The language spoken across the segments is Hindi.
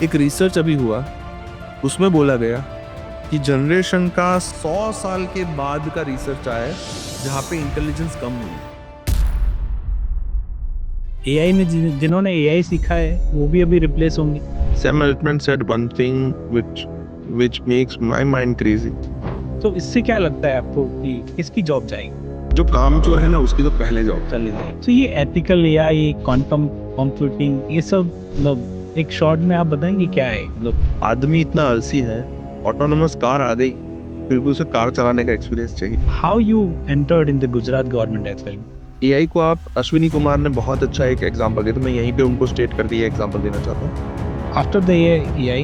एक रिसर्च अभी हुआ, उसमें बोला गया कि जनरेशन का 100 साल के बाद का रिसर्च आया है जहाँ पे इंटेलिजेंस कम हुई। एआई में जिन्होंने एआई सीखा है वो भी अभी रिप्लेस होंगे। Sam Altman said one thing which makes my mind crazy. तो इससे क्या लगता है आपको कि किसकी जॉब जाएगी? जो काम जो है ना उसकी तो पहले जॉब। चले जाए तो ये एथिकल एआई, क्वांटम कंप्यूटिंग, ये सब मतलब एक शॉर्ट में आप बताएंगे क्या है? मतलब आदमी इतना आलसी है, ऑटोनोमस कार आ गई, फिर भी उसे कार चलाने का एक्सपीरियंस चाहिए। How you entered in the Gujarat government as well? AI को आप अश्विनी कुमार ने बहुत अच्छा एक एग्जांपल दिया, तो मैं यहीं पे उनको स्टेट कर दिया एग्जांपल देना चाहता हूँ। After the AI,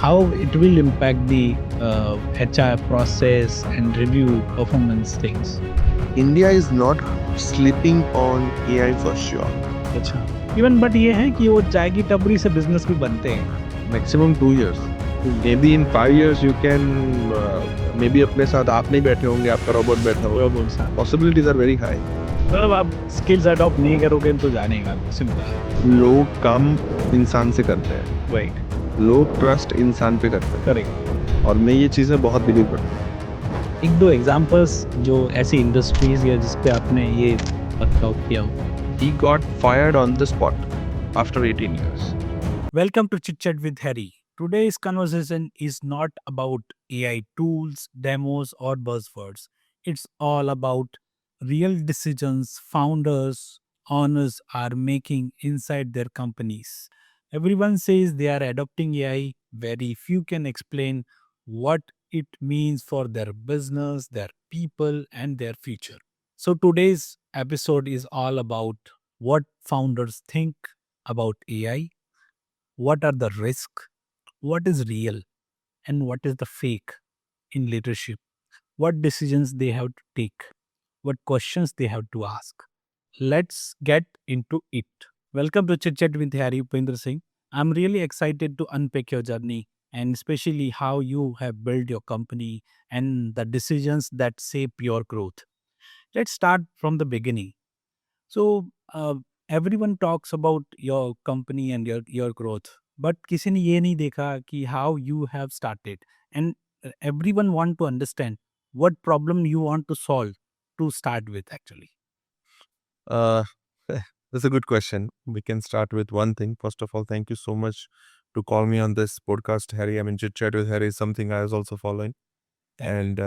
how it will impact the HR process and review performance things? India is not sleeping on AI for sure. अच्छा, इवन बट ये है कि वो चाय की टपरी से बिजनेस भी बनते हैं। Maximum 2 years, maybe in 5 years you can maybe अपने साथ आप नहीं बैठे होंगे, आपका रोबोट बैठा होगा। रोबोट सा पॉसिबिलिटीज आर वेरी हाई। मतलब आप स्किल्स अडॉप्ट नहीं करोगे तो जानेगा सिंपल। लोग काम इंसान से करते हैं, राइट, लोग ट्रस्ट इंसान पे करते हैं, करेक्ट। और मैं ये चीज़ें बहुत बिलीव करता हूँ। एक दो एग्जांपल्स जो ऐसी इंडस्ट्रीज या जिस पे आपने ये वर्कआउट किया हो। He got fired on the spot after 18 years. Welcome to Chit Chat with Harry. Today's conversation is not about AI tools, demos, or buzzwords. It's all about real decisions founders, owners are making inside their companies. Everyone says they are adopting AI. Very few can explain what it means for their business, their people, and their future. So today's episode is all about what founders think about AI, what are the risks, what is real, and what is the fake in leadership, what decisions they have to take, what questions they have to ask. Let's get into it. Welcome to Chit Chat with Harry Upendra Singh. I'm really excited to unpack your journey and especially how you have built your company and the decisions that shape your growth. Let's start from the beginning. So everyone talks about your company and your growth, but किसी ने ये नहीं देखा कि how you have started, and everyone want to understand what problem you want to solve to start with actually. Uh, that's a good question. We can start with one thing. First of all, thank you so much to call me on this podcast, Harry. I mean, Chit Chat with Harry is something I was also following. And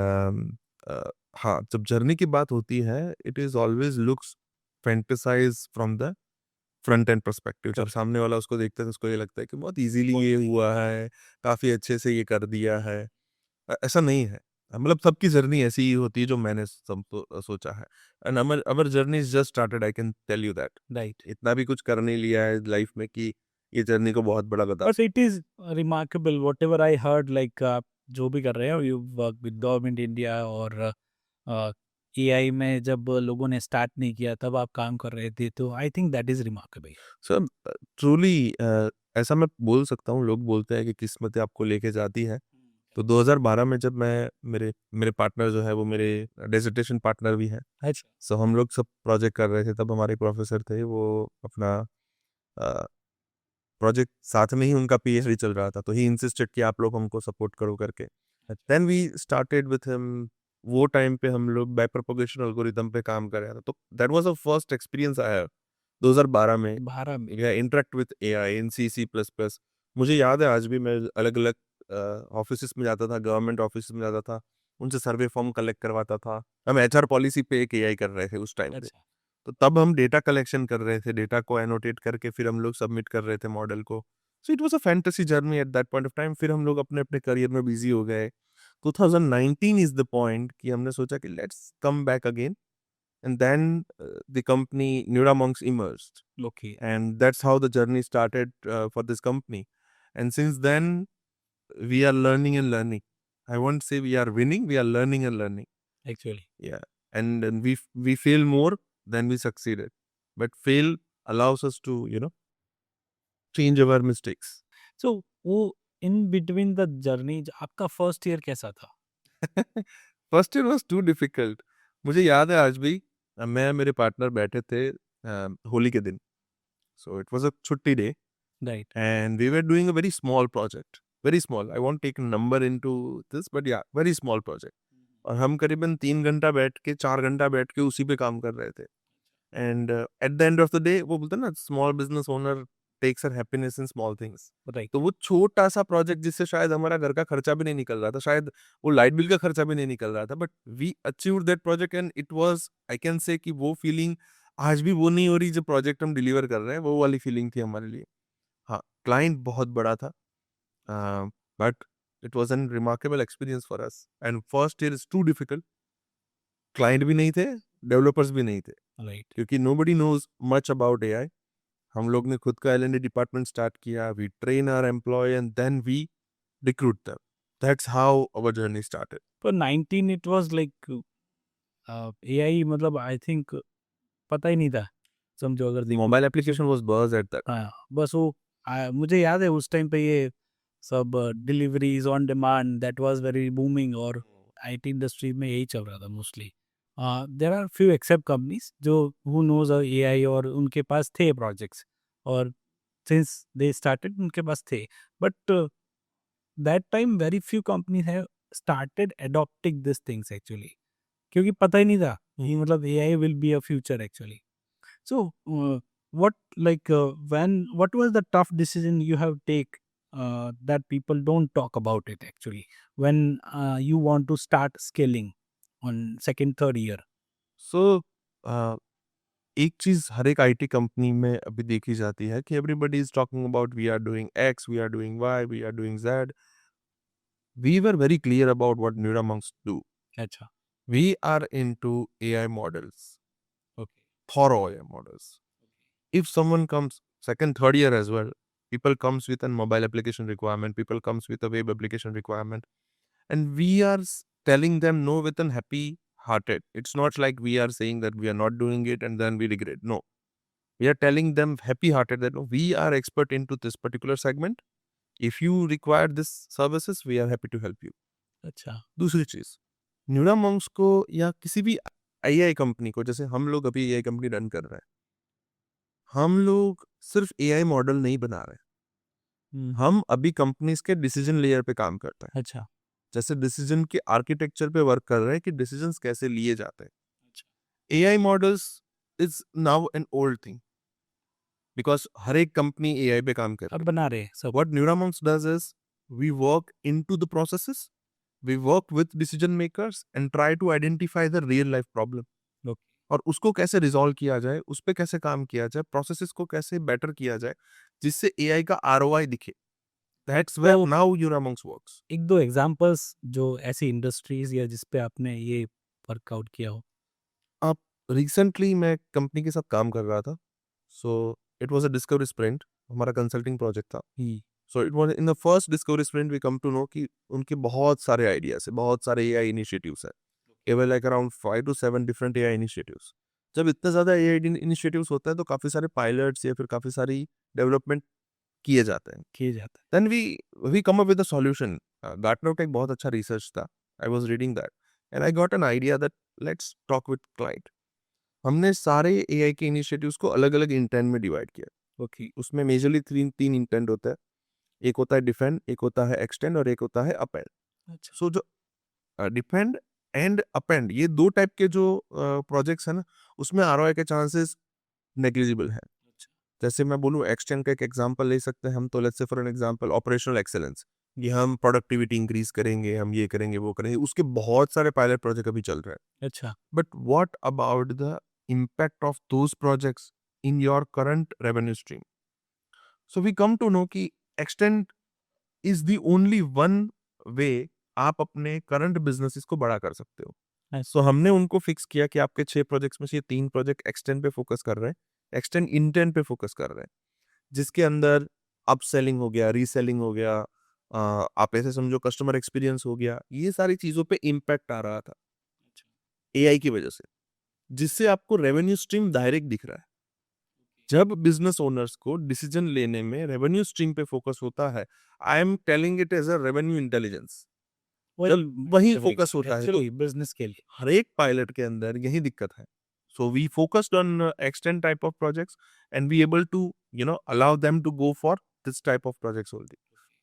हाँ, जब जर्नी की बात होती है, it is always looks fantasize from the front end perspective. जब सामने वाला उसको देखता है तो उसको ये लगता है कि बहुत इजीली ये हुआ है, काफ़ी अच्छे से ये कर दिया है। ऐसा नहीं है। मतलब सबकी जर्नी ऐसी ही होती है जो मैंने सोचा है। And our our journey is just started, I can tell you that. Right. इतना भी कुछ कर नहीं लिया है लाइफ में कि ये जर्नी को बहुत बड़ा बता But it is remarkable whatever I heard, like आप जो भी कर रहे हो, you work with government India और एआई में जब लोगों ने स्टार्ट नहीं किया तब आप काम कर रहे थे, तो I think that is remarkable. Sir. Truly ऐसा मैं बोल सकता हूँ। लोग बोलते हैं कि किस्मत आपको लेके जाती है। तो 2012 में जब मैं मेरे मेरे पार्टनर जो है वो मेरे डेजिटेशन पार्टनर भी हैं। अच्छा। सो हम लोग सब प्रोजेक्ट कर रहे थे, तब हमारे प्रोफेसर थे, वो अपना प्रोजेक्ट साथ में ही उनका पीएचडी चल रहा था, तो ही इंसिस्टेड कि आप लोग हमको सपोर्ट करो करके। Then we started with him. वो टाइम पे हम लोग बैक प्रोपगेशन एल्गोरिथम पे काम कर रहे थे, तो that was the first experience I have 2012 में। 12 में। या interact with AI in C C plus plus. मुझे याद है आज भी, मैं अलग अलग ऑफिस में जाता था, गवर्नमेंट ऑफिस में जाता था, उनसे सर्वे फॉर्म कलेक्ट करवाता था। हम एचआर पॉलिसी पे एक एआई कर रहे थे उस टाइम पे। अच्छा। तो तब हम डेटा कलेक्शन कर रहे थे, डेटा को एनोटेट करके फिर हम लोग सबमिट कर रहे थे मॉडल को। सो it was a fantasy journey at that point of time. फिर हम लोग अपने अपने करियर में बिजी हो गए। 2019 इज द पॉइंट कि हमने सोचा कि let's come back again, and then the company Neuramonks emerged, okay. and that's how the journey started for this company. And since then we are learning and learning. I won't say we are winning, we are learning and learning. Actually Yeah. And we fail more than we succeeded, but fail allows us to change our mistakes. So वो इन बिटवीन द जर्नी आपका फर्स्ट ईयर कैसा था? First year was too difficult. मुझे याद है आज भी। मैं मेरे पार्टनर बैठे थे होली के दिन। सो इट वाज अ छुट्टी day. Right. and we were doing a very small project, very small. I won't take a number into this, but yeah, very small project. और हम करीबन 3 घंटा बैठ के 4 घंटा बैठ के उसी पे काम कर रहे थे. And at the end of the day वो बोलते हैं ना, small business owner takes her happiness in small things. Right. तो वो छोटा सा प्रोजेक्ट जिससे शायद हमारा घर का खर्चा भी नहीं निकल रहा था, शायद वो लाइट बिल का खर्चा भी नहीं निकल रहा था, but we achieved that project and it was, I can say कि वो फीलिंग आज भी वो नहीं हो रही जो प्रोजेक्ट हम डिलीवर कर रहे हैं, वो वाली फीलिंग थी हमारे लिए. हाँ, क्लाइंट बहुत बड़ा था, but it was an remarkable experience for us. And first year is too difficult. Client भी नहीं थे, डेवलपर्स भी नहीं थे, Right. क्योंकि nobody knows much about AI. हम लोग ने खुद का एल&डी डिपार्टमेंट स्टार्ट किया. We train our employ and then we recruit them. That's how our journey started. For 19 it was like AI, मतलब I think पता ही नहीं था, समझो अगर देखो. Mobile application was buzz at that. हाँ, बस वो मुझे याद है उस टाइम पे ये सब deliveries on demand that was very booming, और आईटी इंडस्ट्री में यही चल रहा था mostly. There are few except companies जो हु नोज एआई, और उनके पास थे प्रोजेक्ट्स, और सिंस दे स्टार्टेड उनके पास थे, but that time very few companies have started adopting this things actually, क्योंकि पता ही नहीं था कि मतलब AI will be a future actually. So, what what was the tough decision you have take that people don't talk about it actually when you want to start scaling on second, third year? सो एक चीज हर एक आईटी कंपनी में अभी देखी जाती है कि everybody is talking about we are doing X, we are doing Y, we are doing Z. We were very clear about what Neuramonks do. अच्छा. We are into AI models, Okay. thorough AI models. If someone comes second, third year as well, people comes with a mobile application requirement, people comes with a web application requirement, and we are telling them no with an happy hearted. It's not like we are saying that we are not doing it and then we regret. No, we are telling them happy hearted that no, we are expert into this particular segment. If you require this services, we are happy to help you. अच्छा. दूसरी चीज, न्यूरामॉन्क्स को या किसी भी एआई कंपनी को, जैसे हम लोग अभी एआई कंपनी रन कर रहे हैं, हम लोग सिर्फ एआई मॉडल नहीं बना रहे. हम अभी कंपनीज के डिसीजन लेयर पे काम करते हैं. अच्छा. जैसे डिसीजन के आर्किटेक्चर पे वर्क कर रहे हैं कि डिसीजंस कैसे लिए जाते हैं. अच्छा. AI models is now an old thing, because हर एक कंपनी एआई पे काम कर अब रही बना रहे हैं है. सब. What Neuramonks does is we work into the processes, we work with decision makers and try to identify the real life problem, Okay. और उसको कैसे रिजॉल्व किया जाए, उस पे कैसे काम किया जाए, प्रोसेसेस को कैसे बेटर किया जाए जिससे एआई का आरओआई दिखे. दैट्स वेयर तो नाउ न्यूरामॉन्क्स वर्क्स. एक दो एग्जांपल्स जो ऐसी इंडस्ट्रीज या जिस पे आपने ये वर्कआउट किया हो. अब रिसेंटली मैं कंपनी के साथ काम कर रहा था. So it was a discovery sprint. हमारा कंसल्टिंग प्रोजेक्ट था. So it was in the first discovery sprint we come to know कि उनके बहुत सारे आइडियाज है, बहुत सारे एआई इनिशिएटिव्स है. केवल like around 5 to 7 different AI initiatives. जब इतना ज़्यादा एआई इनिशिएटिव्स होता है तो काफ़ी सारे पायलट्स या फिर काफ़ी सारी डेवलपमेंट किए जाते हैं. किए जाता है. Then we come up with a solution. Gartner का एक बहुत अच्छा रिसर्च था. I was reading that and I got an idea that let's talk with client. हमने सारे एआई के इनिशिएटिव्स को अलग-अलग इंटेंट में डिवाइड किया. ओके. उसमें मेजरली 3 इंटेंट होता है. एक होता है डिफेंड, एक होता है एक्सटेंड और एक होता है अपेंड. अच्छा. सो जो डिफेंड एंड अपेंड, ये 2 टाइप के जो प्रोजेक्ट्स हैं ना, उसमें आरओआई के चांसेस नेग्लिजिबल हैं. अच्छा. जैसे मैं बोलूँ एक्सटेंड का एक एग्जांपल ले सकते हैं हम, तो let's say for an example operational excellence, कि हम प्रोडक्टिविटी इंक्रीज करेंगे, हम ये करेंगे, वो करेंगे. उसके बहुत सारे पायलट प्रोजेक्ट अभी चल रहे हैं. अच्छा. But what about the impact of those projects in your current revenue stream? So we come to know कि extend is the only one way आप अपने करंट बिजनेसेस को बड़ा कर सकते हो. Nice. सो हमने उनको फिक्स किया कि आपके 6 प्रोजेक्ट्स में से ये 3 प्रोजेक्ट एक्सटेंड पे फोकस कर रहे हैं, एक्सटेंड इंटेंट पे फोकस कर रहे हैं, जिसके अंदर अपसेलिंग हो गया, रीसेलिंग हो गया, आप ऐसे समझो कस्टमर एक्सपीरियंस हो गया. ये सारी चीजों पे इम्पैक्ट आ रहा था एआई की वजह से, जिससे आपको रेवेन्यू स्ट्रीम डायरेक्ट दिख रहा है. जब बिजनेस ओनर्स को डिसीजन लेने में रेवेन्यू स्ट्रीम पे फोकस होता है, I am telling it as a revenue intelligence. जब वही फोकस होता है तो बिजनेस के लिए. हर एक पायलट के अंदर यही दिक्कत है. So we focused on extend type of projects and we able to allow them to go for this type of projects only,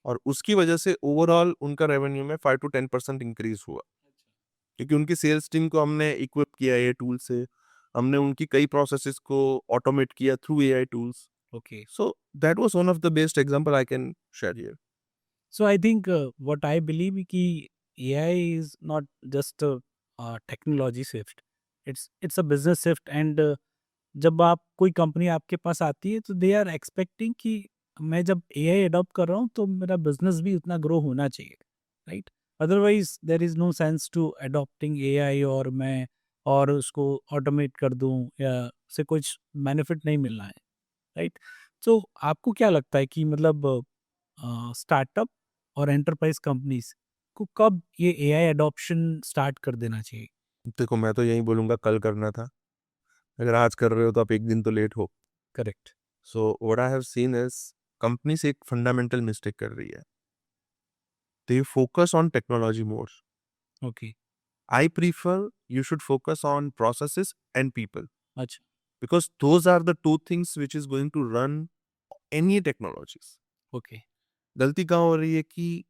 और उसकी वजह से ओवरऑल उनका रेवेन्यू में 5 to 10% इंक्रीज हुआ, क्योंकि उनकी सेल्स टीम को हमने इक्विप किया ये टूल से, हमने उनकी कई प्रोसेसेस को ऑटोमेट किया through AI tools. Okay. So that was one of the best example I can share here. So I think what I believe कि AI is not just a technology shift. It's a business shift and जब आप कोई कंपनी आपके पास आती है तो दे आर एक्सपेक्टिंग कि मैं जब एआई अडॉप्ट कर रहा हूँ तो मेरा बिजनेस भी उतना ग्रो होना चाहिए, right? Otherwise there is no sense to adopting AI और मैं और उसको ऑटोमेट कर दूं या से कुछ बेनिफिट नहीं मिलना है, राइट? तो आपको क्या लगता है कि मतलब स्टार्टअप और एंटरप्राइज कंपनीज को कब ये एआई अडॉप्शन स्टार्ट कर देना चाहिए? देखो, मैं तो यही बोलूंगा, कल करना था. अगर आज कर रहे हो तो आप एक दिन तो लेट हो. Correct. So what I have seen is, company से एक फंडामेंटल मिस्टेक कर रही है. They focus on technology more. Okay. I prefer you should focus on processes and people, अच्छा. because those are the two things which is going to run any technologies. Okay. गलती कहाँ हो रही है कि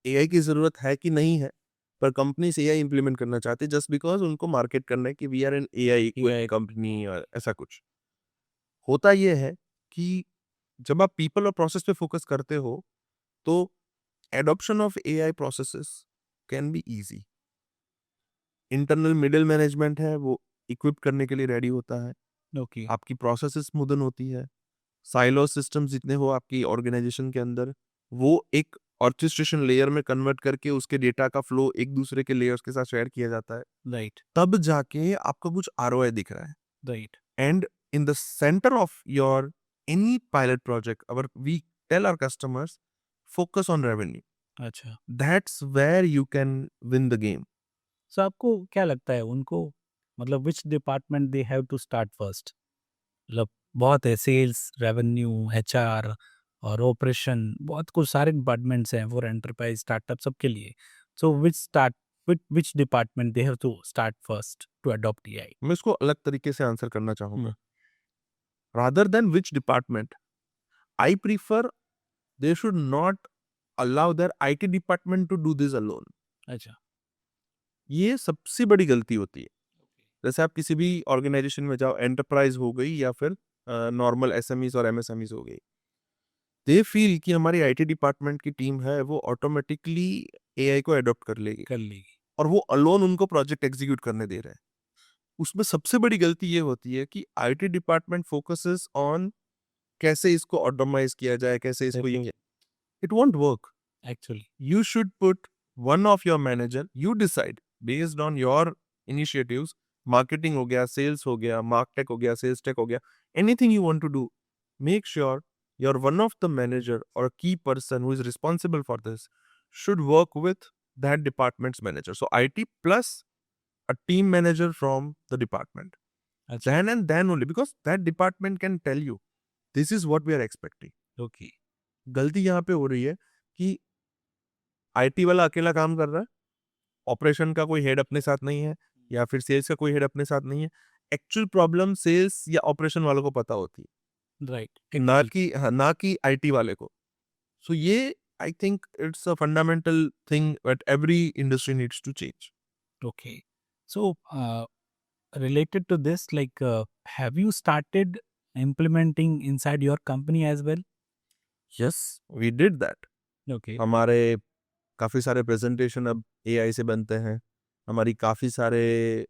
एआई की जरूरत है कि नहीं है, पर कंपनी से एआई इंप्लीमेंट करना चाहती है जस्ट बिकॉज उनको मार्केट करना है कि we are an AI AI. कंपनी, और ऐसा कुछ. होता यह है कि जब आप पीपल और प्रोसेस पे फोकस करते हो तो adoption of AI processes can be easy. Internal middle management है, वो इक्विप करने के लिए रेडी होता है. ओके. आपकी प्रोसेसेस स्मूदन होती है. साइलो सिस्टम्स जितने हो आपकी ऑर्गेनाइजेशन के अंदर, वो एक ऑर्केस्ट्रेशन लेयर में कन्वर्ट करके उसके डेटा का फ्लो एक दूसरे के लेयर्स के साथ शेयर किया जाता है. राइट. तब जाके आपको कुछ आरओआई दिख रहा है. Right. And in the center of your any pilot project, we tell our customers, focus on revenue. अच्छा. That's where you can win the game. सो आपको क्या लगता है उनको मतलब which department they have to start first? मतलब बहुत है, सेल्स, रेवेन्यू, एचआर और ऑपरेशन, बहुत कुछ सारे डिपार्टमेंट्स हैं फॉर एंटरप्राइज स्टार्टअप सबके लिए. So which department they have to start first to adopt AI? मैं इसको अलग तरीके से आंसर करना चाहूंगा. Rather than which department, I prefer they should not allow their IT department to do this alone. अच्छा. ये सबसे बड़ी गलती होती है. जैसे आप किसी भी ऑर्गेनाइजेशन में जाओ, एंटरप्राइज हो गई या फिर नॉर्मल एसएमईज और एमएसएमईज हो गई, दे फील कि हमारी आईटी डिपार्टमेंट की टीम है वो ऑटोमेटिकली एआई को अडॉप्ट कर लेगी कर लेगी. और वो अलोन उनको प्रोजेक्ट एग्जीक्यूट करने दे रहे हैं. उसमें सबसे बड़ी गलती ये होती है कि आईटी डिपार्टमेंट फोकसेस ऑन कैसे इसको ऑटोमाइज किया जाए, कैसे इसको ये. It won't work. Actually. You should put one of your manager, you decide based on your initiatives. Marketing हो गया, sales हो गया, martech हो गया, sales tech हो गया, anything you want to do, make sure your one of the manager or key person who is responsible for this should work with that department's manager. So IT plus a team manager from the department. अच्छा. Then and then only, because that department can tell you this is what we are expecting. Okay. गलती यहाँ पे हो रही है कि आईटी वाला अकेला काम कर रहा है, ऑपरेशन का कोई हेड अपने साथ नहीं है, या फिर सेल्स का कोई हेड अपने साथ नहीं है. एक्चुअल प्रॉब्लम सेल्स या ऑपरेशन वालों को पता होती है, राइट. ना कि आईटी वाले को. सो ये I think it's a fundamental thing that every industry needs to change. Okay. So, related to this, like, have you started implementing inside your company as well? Yes, we did that. Okay. हमारे काफ़ी सारे प्रेजेंटेशन अब एआई से बनते हैं. हमारी काफ़ी सारे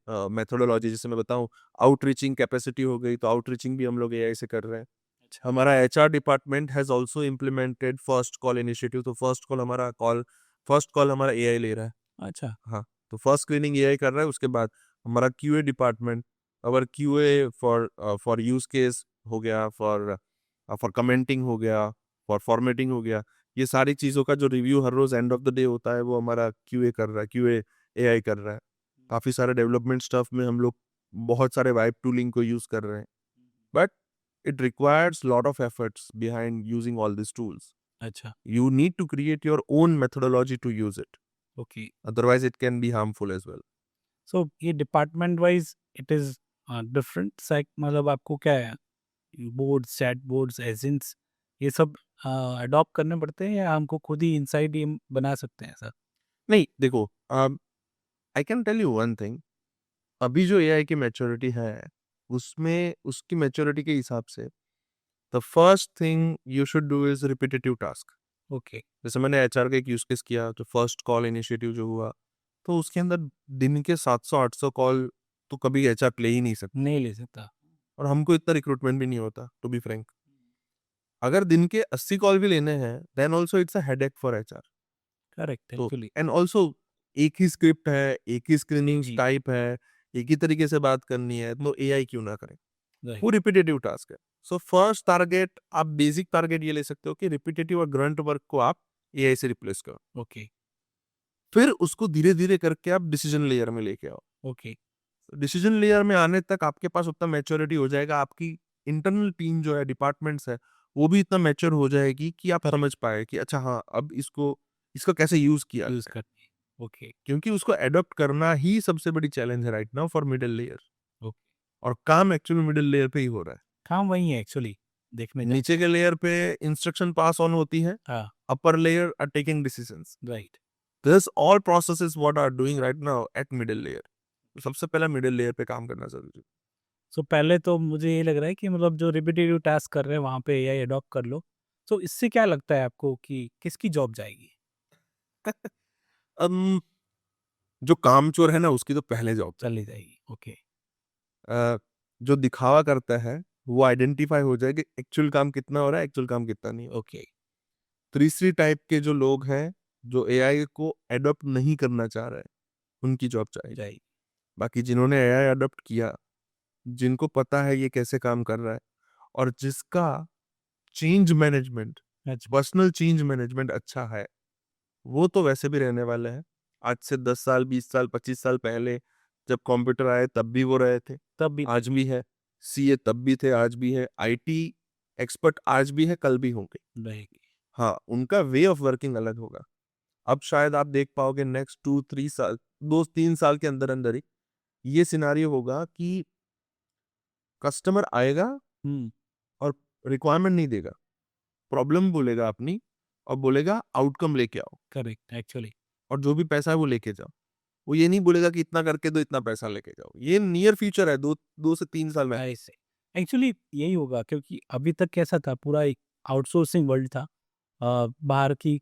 मेथोडोलॉजी, जैसे मैं बताऊं, आउटरीचिंग कैपेसिटी हो गई, तो आउटरीचिंग भी हम लोग एआई से कर रहे हैं. अच्छा. हमारा HR department has also implemented first call initiative. तो फर्स्ट कॉल हमारा एआई ले रहा है. अच्छा. हाँ, तो फर्स्ट स्क्रीनिंग एआई कर रहा है. उसके बाद हमारा QA department, our QA for use case हो गया, फॉर कमेंटिंग हो गया, फॉर फॉर्मेटिंग हो गया. ये सारी चीज़ों का जो रिव्यू हर रोज एंड ऑफ द डे होता है वो हमारा क्यूए कर रहा है, क्यूए एआई कर रहा है. काफ़ी सारे डेवलपमेंट स्टफ में हम लोग बहुत सारे वाइब टूलिंग को यूज़ कर रहे हैं. But it requires lot of efforts behind using all these tools. अच्छा. You need to create your own methodology to use it. Okay. Otherwise, it can be harmful as well. So, ये department wise it is different. मतलब आपको क्या है, बोर्ड्स, चैट बोर्ड्स, एजेंट्स ये सब अडॉप्ट करने पड़ते हैं या हमको खुद ही इनसाइड ही बना सकते हैं सर? नहीं देखो, I can tell you one thing, अभी जो एआई की मैच्योरिटी है उसमें उसकी मैच्योरिटी के हिसाब से the first thing you should do is repetitive task. Okay, जैसे मैंने एचआर का एक यूज केस किया, तो फर्स्ट कॉल इनिशिएटिव जो हुआ, तो उसके अंदर दिन के 700-800 कॉल तो कभी एचआर ले ही नहीं सकता, नहीं ले सकता। और हमको इतना रिक्रूटमेंट भी नहीं होता टू बी फ्रैंक। अगर दिन के 80 कॉल भी लेने हैं then also it's a headache for HR. Correct, तो एक्चुअली। एंड ऑल्सो एक ही स्क्रिप्ट है, एक ही स्क्रीनिंग जी, टाइप है, एक ही तरीके से बात करनी है, तो एआई क्यों ना करे? राइट, वो रिपीटेटिव टास्क है। सो फर्स्ट टारगेट, आप बेसिक टारगेट ये ले सकते हो कि रिपीटेटिव और ग्रंट वर्क को आप एआई से रिप्लेस करो। ओके, फिर उसको धीरे-धीरे करके आप डिसीजन लेयर में लेके आओ। ओके, डिसीजन लेयर में आने तक आपके पास उतना मैच्योरिटी हो जाएगा, आपकी इंटरनल टीम जो है, डिपार्टमेंट्स है, वो भी इतना मैच्योर हो जाएगी कि आप करेक्ट, समझ पाए कि अच्छा हाँ, अब इसको करके यूज़ किया यूज़ जाए। करनी है। ओके, क्योंकि उसको एडॉप्ट करना ही सबसे बड़ी चैलेंज है right now for middle layer, okay. और काम एक्चुअली मिडल लेयर पे ही हो रहा है। काम वही है एक्चुअली, देखने जाए नीचे तो। के लेयर पे इंस्ट्रक्शन पास ऑन होती है, हाँ, upper layer are taking decisions. Right. This all processes what are doing right now at middle layer. सबसे पहला मिडल लेयर पे काम करना ज़रूरी है। सो पहले तो मुझे ये लग रहा है कि मतलब जो रिपिटेटिव टास्क कर रहे हैं वहाँ पे एआई अडॉप्ट कर लो। तो इससे क्या लगता है आपको कि किसकी जॉब जाएगी? अम, जो कामचोर है ना उसकी तो पहले जॉब चली जाएगी, ओके, जो दिखावा करता है वो आइडेंटिफाई हो जाए कि एक्चुअल काम कितना हो रहा है, एक्चुअल काम कितना नहीं हो रहा। ओके, तीसरी टाइप के जो लोग हैं, जो एआई को एडॉप्ट नहीं करना चाह रहे हैं, उनकी जॉब जाएगी। जाएगी। बाकी जिन्होंने एआई अडॉप्ट किया, जिनको पता है ये कैसे काम कर रहा है, और जिसका चेंज मैनेजमेंट, अच्छा, पर्सनल चेंज मैनेजमेंट अच्छा है, वो तो वैसे भी रहने वाले हैं। आज से 10 साल, 20 साल, 25 साल पहले जब कंप्यूटर आए तब भी वो रहे थे, तब भी आज भी है। सीए तब भी थे, आज भी है। आईटी एक्सपर्ट आज भी है, कल भी होंगे। रहेगी। हाँ, उनका वे ऑफ वर्किंग अलग होगा। अब शायद आप देख पाओगे नेक्स्ट 2-3 साल, 2-3 साल के अंदर-अंदर ही ये सिनेरियो होगा कि कस्टमर आएगा हुँ, और रिक्वायरमेंट नहीं देगा, प्रॉब्लम बोलेगा अपनी, और बोलेगा आउटकम लेके आओ, करेक्ट एक्चुअली। और जो भी पैसा है वो लेके जाओ। वो ये नहीं बोलेगा कि इतना करके दो, इतना पैसा लेके जाओ। ये नियर फ्यूचर है, 2 से 3 साल में। आई सी। एक्चुअली यही होगा क्योंकि अभी तक कैसा था पूरा एक आउटसोर्सिंग वर्ल्ड था। बाहर की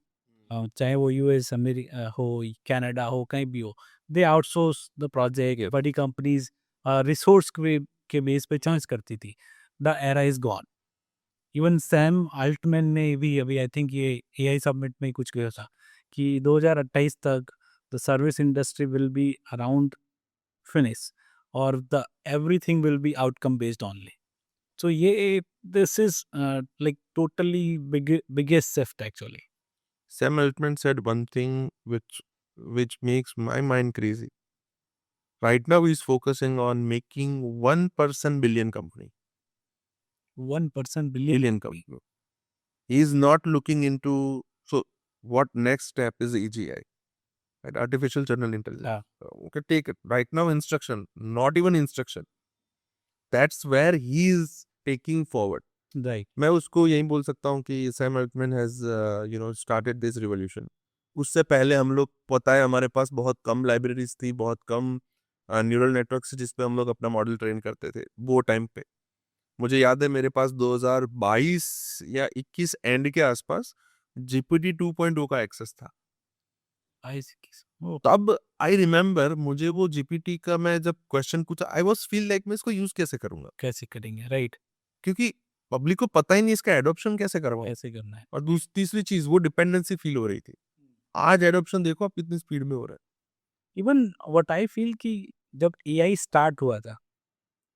चाहे वो यूएस हो, कनाडा हो, कहीं भी हो, they outsource the project. Yes. बड़ी कंपनीज़ रिसोर्स के बेस पे चॉइस करती थी। The era is gone. Even Sam Altman ने भी अभी आई थिंक ये एआई समिट में ही कुछ कहा था कि 2028 तक the service industry will be around finish और the everything will be outcome based only. So ये this is like totally biggest shift actually. Sam Altman said one thing which makes my mind crazy. Right now he's focusing on making 1% billion company. 1% Billion billion. company. He's not looking into, so what next step is AGI, right? Artificial General Intelligence. हाँ, Okay, take it. Right now instruction, not even instruction. That's where he is taking forward. right. मैं उसको यही बोल सकता हूँ कि Sam Altman has started this revolution. उससे पहले हम लोग, पता है, हमारे पास बहुत कम लाइब्रेरीज थी, बहुत कम न्यूरल नेटवर्क्स जिस पे हम लोग अपना मॉडल ट्रेन करते थे वो टाइम पे। मुझे याद है मेरे पास 2022 या 21 एंड के आसपास जीपीटी 2.0 का एक्सेस था। I see. Oh, तब आई रिमेम्बर, मुझे वो जीपीटी का मैं जब क्वेश्चन पूछा, आई वाज फील लाइक मैं इसको यूज कैसे करूंगा, कैसे करेंगे? राइट, क्योंकि पब्लिक को पता ही नहीं इसका एडॉप्शन कैसे करवाऊं। कैसे करना है? और तीसरी चीज, वो डिपेंडेंसी फील हो रही थी। आज एडॉप्शन देखो आप कितनी स्पीड में हो रहा है। इवन व्हाट आई फील कि जब एआई स्टार्ट हुआ था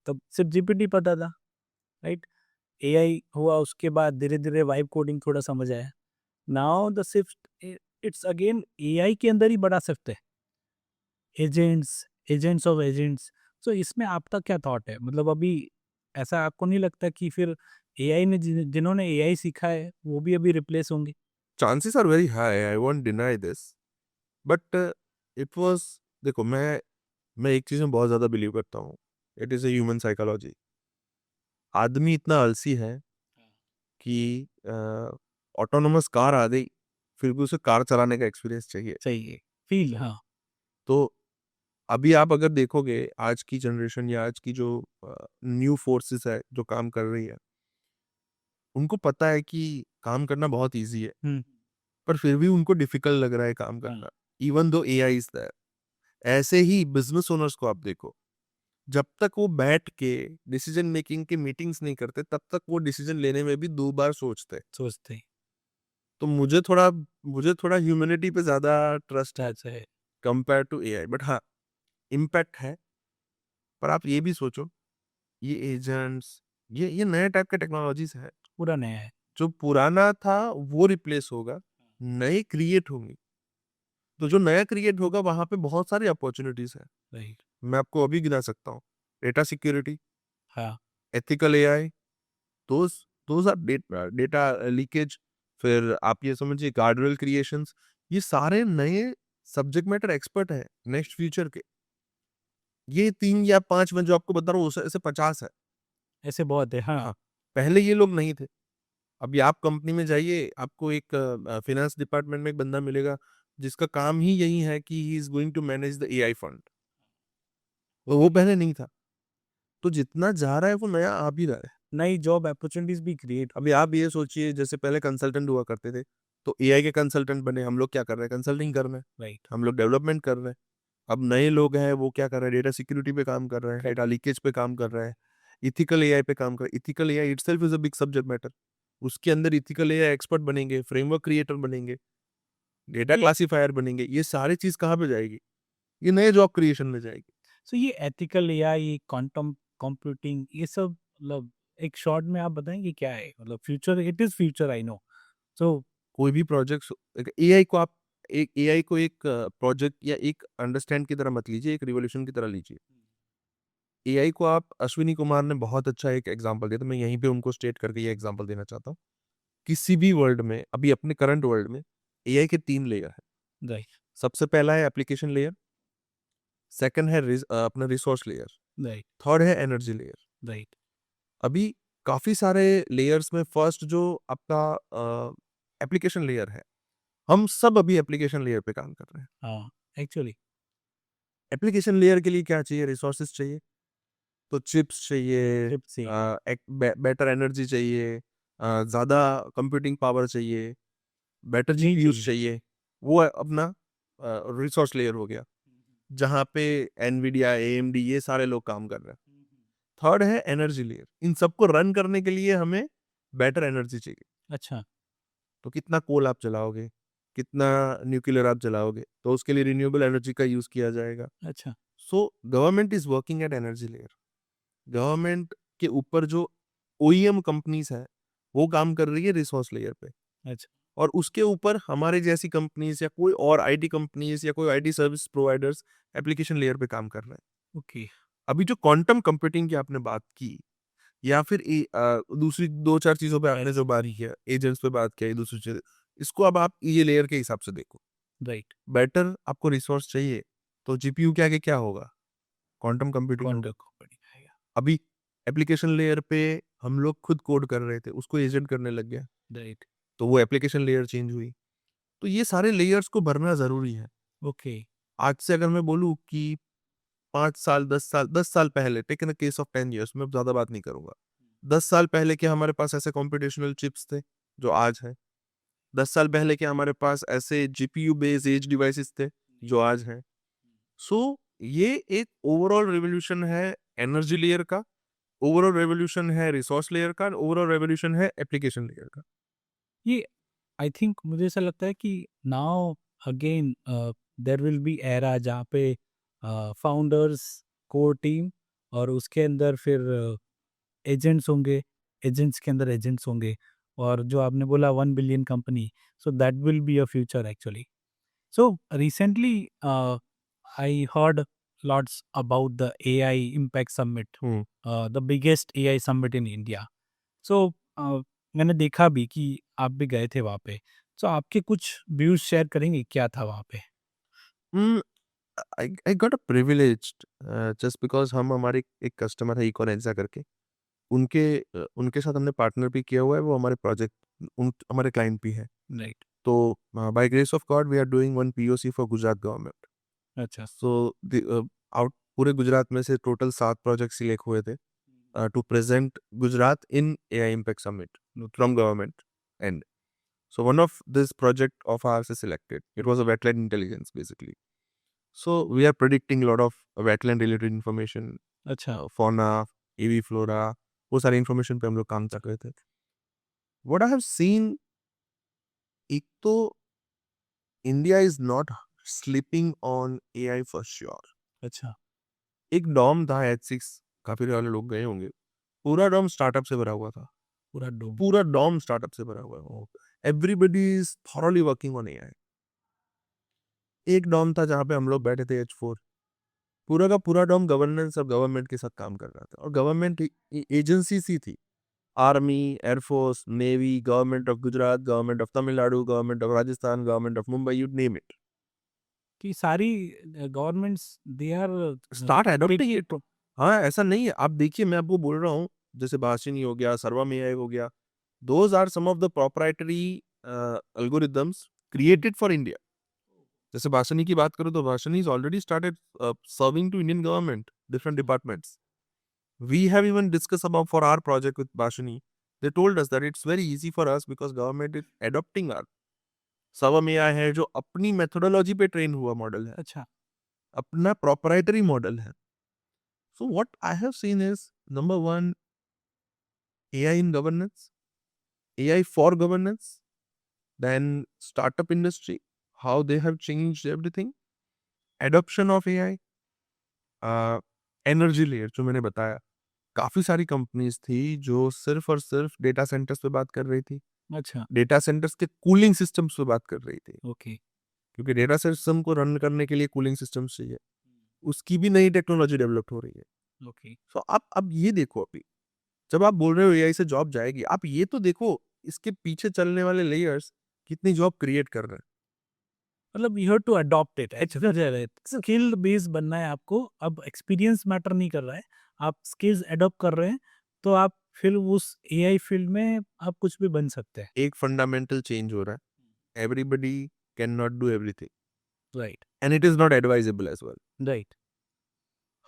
तब सिर्फ जीपीटी पता था, राइट? एआई हुआ उसके बाद धीरे-धीरे वाइब कोडिंग थोड़ा समझ आया। Now the shift it's again AI के अंदर ही बड़ा शिफ्ट है। Agents, agents of agents. So इसमें आपका क्या थॉट है? मतलब अभी ऐसा आपको नहीं लगता कि फिर एआई ने जिन्होंने एआई सीखा है वो भी अभी रिप्लेस होंगे? Chances are very high, I won't deny this, but it was, देखो मैं एक चीज में बहुत ज्यादा बिलीव करता हूँ, it is a human psychology. आदमी इतना आलसी है कि ऑटोनोमस कार आ गई, फिर भी उसे कार चलाने का एक्सपीरियंस चाहिए। चाहिए फील, हाँ तो अभी आप अगर देखोगे आज की जनरेशन या आज की जो न्यू फोर्सेस है जो काम कर रही है, उनको पता है कि काम करना बहुत ईज़ी है, हम्म, पर फिर भी उनको डिफ़िकल्ट लग रहा है काम हाँ, करना, even though AI is there. ऐसे ही बिज़नेस ओनर्स को आप देखो, जब तक वो बैठ के डिसीजन मेकिंग की मीटिंग्स नहीं करते, तब तक वो डिसीजन लेने में भी 2 बार सोचते हैं। सोचते हैं तो मुझे थोड़ा ह्यूमैनिटी पे ज़्यादा ट्रस्ट है ऐसा है। Compare to AI. बट हाँ, इम्पैक्ट है। पर आप ये भी सोचो, ये एजेंट्स, ये नए टाइप के टेक्नोलॉजीज़ है। पूरा नया है। जो पुराना था वो रिप्लेस होगा, नए क्रिएट होंगे। तो जो नया क्रिएट होगा वहाँ पे बहुत सारी अपॉर्च्युनिटीज़ हैं। राइट, मैं आपको अभी गिना सकता हूँ। डेटा सिक्योरिटी, हाँ, ethical AI, those those are data leakage, फिर आप ये समझिए गार्डरेल क्रिएशंस, ये सारे नए सब्जेक्ट मैटर एक्सपर्ट हैं नेक्स्ट फ्यूचर के। ये 3 या 5 मैं जो आपको बता रहा हूँ, उस ऐसे 50 है। ऐसे बहुत है, हाँ, हाँ, पहले ये लोग नहीं थे। अभी आप कंपनी में जाइए, आपको एक फाइनेंस डिपार्टमेंट में एक बंदा मिलेगा, जिसका काम ही यही है कि he is going to manage the AI fund. वो पहले नहीं था। तो जितना जा रहा है वो नया आ भी रहा है। नई जॉब अपॉर्चुनिटीज भी क्रिएट। अभी आप ये सोचिए, जैसे पहले कंसल्टेंट हुआ करते थे, तो एआई के कंसल्टेंट बने, हम लोग क्या कर रहे हैं? कंसल्टिंग कर रहे हैं, राइट, हम लोग डेवलपमेंट कर रहे हैं। अब नए लोग हैं, वो क्या कर रहे हैं? डेटा सिक्योरिटी पे काम कर रहे हैं, डेटा लीकेज पे काम कर रहे हैं, एथिकल एआई पे काम कर रहे हैं। Ethical AI itself is a big subject matter. उसके अंदर एथिकल एआई एक्सपर्ट बनेंगे, फ्रेमवर्क क्रिएटर बनेंगे, डेटा क्लासिफायर बनेंगे। ये सारी चीज़ कहाँ पे जाएगी? ये नए जॉब क्रिएशन में जाएगी। सो ये एथिकल एआई, क्वांटम कंप्यूटिंग, ये सब मतलब एक शॉर्ट में आप बताएंगे क्या है? मतलब future, it is future, I know. So कोई भी प्रोजेक्ट्स, एआई को आप एक एआई को एक प्रोजेक्ट या एक अंडरस्टैंड की तरह मत लीजिए, एक रिवॉल्यूशन की तरह लीजिए। एआई को आप, अश्विनी कुमार ने बहुत अच्छा एक एग्जांपल दिया, तो मैं यहीं पे उनको स्टेट करके ये एग्जांपल देना चाहता हूँ। किसी भी वर्ल्ड में, अभी अपने करंट वर्ल्ड में एआई के 3 लेयर हैं। राइट, सबसे पहला है एप्लीकेशन लेयर, सेकंड है अपना रिसोर्स लेयर, राइट, थर्ड है एनर्जी लेयर। राइट, अभी काफ़ी सारे लेयर्स में फर्स्ट जो आपका एप्लीकेशन लेयर है, हम सब अभी एप्लीकेशन लेयर पे काम कर रहे हैं। हाँ, एक्चुअली एप्लीकेशन लेयर के लिए क्या चाहिए? रिसोर्सेज चाहिए। तो चिप्स चाहिए, चिप से एक बेटर एनर्जी चाहिए, ज़्यादा कंप्यूटिंग पावर चाहिए, बेटर नहीं जीपीयूज़ चाहिए। चाहिए। वो अपना रिसोर्स लेयर हो गया, जहाँ पे एनवीडिया, एएमडी ये सारे लोग काम कर रहे हैं। थर्ड है एनर्जी लेयर। इन सबको रन करने के लिए हमें बेटर एनर्जी चाहिए। अच्छा, तो कितना कोल आप जलाओगे, कितना न्यूक्लियर आप जलाओगे, तो उसके लिए रिन्यूएबल एनर्जी का यूज़ किया जाएगा। अच्छा, so government is working at energy layer. Government के ऊपर जो ओईएम कंपनीज़ हैं, वो काम कर रही है रिसोर्स लेयर पे, अच्छा, और उसके ऊपर हमारे जैसी कंपनीज़ या कोई और आईटी कंपनीज़ या कोई IT service providers application layer पे काम कर रहे हैं। ओके, अभी जो क्वांटम कंप्यूटिंग की आपने बात की, या फिर दूसरी 2-4 चीज़ों पे आपने जो बात किया, एजेंट्स पे बात किया, ये दूसरी चीज़ें, इसको अब आप ये लेयर के हिसाब से देखो। राइट, बेटर आपको रिसोर्स चाहिए, तो जीपीयू के आगे क्या होगा? क्वांटम कंप्यूटिंग होगा। क्वांटम कंप्यूटिंग आएगा, अभी एप्लीकेशन लेयर पे हम लोग खुद कोड कर रहे थे, उसको एजेंट करने लग गया, राइट, तो वो एप्लीकेशन लेयर चेंज हुई। तो ये सारे लेयर्स को भरना ज़रूरी है। ओके, आज से अगर मैं बोलूँ कि 5 साल, 10 साल पहले, take in a case of 10 years, मैं ज़्यादा बात नहीं करूँगा। 10 साल पहले क्या हमारे पास ऐसे कम्प्यूटेशनल चिप्स थे, जो आज हैं? 10 साल पहले क्या हमारे पास ऐसे जीपीयू बेस्ड एज डिवाइसेस थे, जो आज हैं? सो ये एक ओवरऑल रिवॉल्यूशन है एनर्जी लेयर का, ओवरऑल रिवॉल्यूशन है रिसोर्स लेयर का, ओवरऑल रिवॉल्यूशन है एप्लीकेशन लेयर का। ये आई थिंक मुझे ऐसा लगता है कि now again there will be era जहाँ पे फाउंडर्स, कोर टीम, और उसके अंदर फिर एजेंट्स होंगे, एजेंट्स के अंदर एजेंट्स होंगे, और जो आपने बोला 1 billion company, so that will be a future actually. So recently, I heard lots about the AI Impact Summit, hmm. the biggest AI summit in India. So मैंने देखा भी कि आप भी गए थे वहाँ पे। So आपके कुछ व्यूज शेयर करेंगे क्या था वहाँ पे? Hmm, I got a privileged just because हम हमारे एक कस्टमर है इकोरेंजा करके, उनके साथ हमने पार्टनर भी किया हुआ है, वो हमारे प्रोजेक्ट हमारे क्लाइंट भी है। राइट। तो by grace of God we are doing one POC for Gujarat government. अच्छा। सो आउट पूरे गुजरात में से टोटल 7 प्रोजेक्ट सिलेक्ट हुए थे to present Gujarat in AI Impact Summit from government end. So one of this project of ours is selected. It was a wetland intelligence basically. So we are predicting a lot of wetland related information, अच्छा। fauna, AV flora, वो सारी information पे हम लोग काम कर रहे थे. What I have seen, एक तो India is not slipping on AI for sure. अच्छा। एक डॉम था H6, काफी सारे लोग गए होंगे. पूरा डॉम स्टार्टअप से भरा हुआ था. पूरा डोम। पूरा डॉम स्टार्टअप से भरा हुआ है. Everybody is thoroughly working on AI. एक डॉम था जहां पे हम लोग बैठे थे H4. पूरा का पूरा डॉम गवर्नेंस और गवर्नमेंट के साथ काम कर रहा था, और गवर्नमेंट एजेंसी सी थी. Army, air force, navy, government of Gujarat, government of Tamil Nadu, government of Rajasthan, government of Mumbai, you name it. कि सारी governments they are start adopting it. हाँ, ऐसा नहीं है. आप देखिए, मैं आपको बोल रहा हूँ, जैसे भाषिनी हो गया, सर्वम एआई हो गया, those are some of the proprietary algorithms created for India. जैसे भाषणी की बात करूं तो Bhashini is already started serving to Indian government different departments. We have even discuss about for our project with Bhashini. They told us that it's very easy for us because government is adopting our. Sarvam AI है जो अपनी मेथोडोलॉजी पे ट्रेन हुआ मॉडल है, अच्छा। अपना प्रोप्राइटरी मॉडल है. So what I have seen is, number one, AI in governance, AI for governance, then startup industry, how they have changed everything, adoption of AI, energy layer जो मैंने बताया. काफी सारी कंपनीज थी जो सिर्फ और सिर्फ डेटा सेंटर्स पे बात कर रही थी, अच्छा। डेटा सेंटर्स के कूलिंग सिस्टम्स पे बात कर रही थी, ओके। क्योंकि डेटा सिस्टम को रन करने के लिए कूलिंग सिस्टम्स चाहिए. उसकी भी नई टेक्नोलॉजी डेवलप हो रही है. ओके। सो आप अब ये देखो, अभी जब आप बोल रहे हो एआई से जॉब जाएगी, आप ये तो देखो इसके पीछे चलने वाले लेयर्स कितनी जॉब क्रिएट कर रहे हैं. मतलब you have to adopt it. Skill base बनना है आपको। अब एक्सपीरियंस मैटर नहीं कर रहा है, आप स्किल्स अडॉप्ट कर रहे हैं, तो आप फिर उस एआई फील्ड में आप कुछ भी बन सकते हैं। एक फंडामेंटल चेंज हो रहा है. Everybody can not do everything, right. And it is not advisable as well. Right.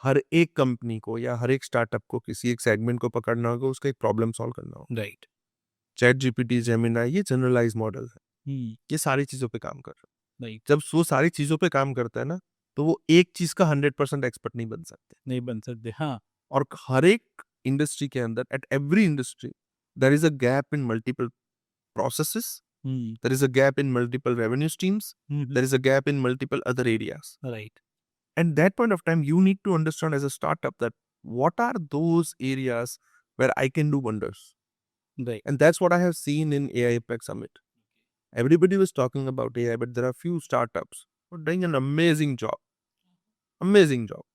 हर एक कंपनी को या हर एक स्टार्टअप को किसी एक सेगमेंट को पकड़ना होगा, उसका एक प्रॉब्लम सॉल्व करना होगा. राइट। चैट जीपीटी, जेमिनाई, ये जनरलाइज मॉडल है, हम्म। ये सारी चीजों पे काम कर रहा है. राइट। जब वो सारी चीजों पे काम करता है ना, तो वो एक चीज का 100% एक्सपर्ट नहीं बन सकते. नहीं बन सकते। हाँ। और हर एक इंडस्ट्री के अंदर, at every industry, there is a gap in multiple processes, hmm. there is a gap in multiple revenue streams, there is a gap in multiple other areas. Right. And that point of time, you need to understand as a startup that what are those areas where I can do wonders. Right. And that's what I have seen in AI Impact Summit. Everybody was talking about AI, but there are few startups who are doing an amazing job. Amazing job.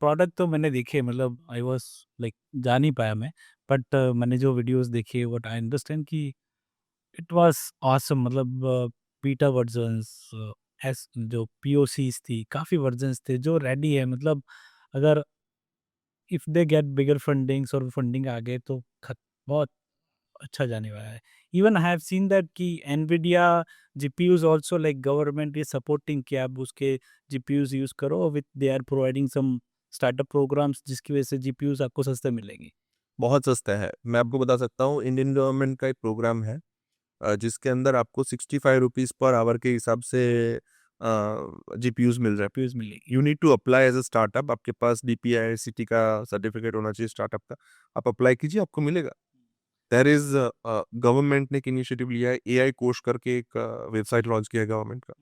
Product तो मैंने देखे, मतलब आई वाज लाइक जा नहीं पाया मैं, बट मैंने जो वीडियोस देखे व्हाट आई अंडरस्टैंड कि इट वाज ऑसम। मतलब बीटा वर्जन्स, एस जो पीओसीज थी, काफ़ी वर्जन्स थे जो रेडी है। मतलब अगर if they get bigger fundings और फंडिंग आ गए तो बहुत अच्छा जाने वाला है। Even I have seen that कि Nvidia GPUs also like government is supporting कि आप उसके जीपीयूज यूज़ करो with they are providing some startup programs जिसकी वजह से जीपीयूज आपको सस्ते मिलेंगे। बहुत सस्ता है. मैं आपको बता सकता हूँ, इंडियन गवर्नमेंट का एक प्रोग्राम है जिसके अंदर आपको 65 रुपीज पर आवर के हिसाब से जीपीयूज मिल रहा है. जीपीयूज मिलेगी। You need to apply as a startup. आपके पास DPIICT का सर्टिफिकेट होना चाहिए स्टार्टअप का. आप अप्लाई कीजिए, आपको मिलेगा. देयर इज गवर्नमेंट ने एक इनिशिएटिव लिया है, AI कोश करके एक वेबसाइट लॉन्च किया है गवर्नमेंट का.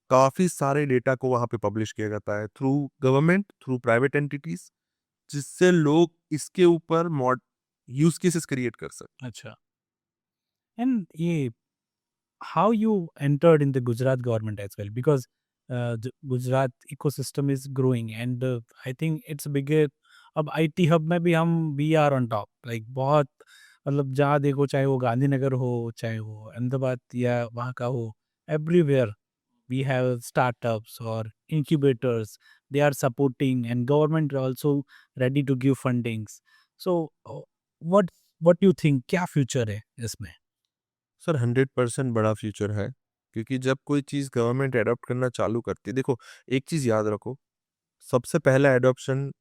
काफी सारे डेटा को वहां पे पब्लिश किया जाता है through government, through private entities, जिससे लोग इसके ऊपर मॉड यूज केसेस क्रिएट कर सकते. अच्छा। एंड ये how you entered in the Gujarat government as well, because the Gujarat ecosystem is growing and I think it's bigger। अब आईटी हब में भी हम we are on top, like बहुत, मतलब जहाँ देखो, चाहे वो गांधीनगर हो, चाहे वो अहमदाबाद या वहाँ का हो, everywhere we have startups or incubators, they are supporting and government also ready to give fundings। So what what you think, क्या फ्यूचर है इसमें? सर 100% बड़ा फ्यूचर है, क्योंकि जब कोई चीज़ गवर्नमेंट एडॉप्ट करना चालू करती है, देखो एक चीज़ याद रखो, सबसे पहला एडॉप्शन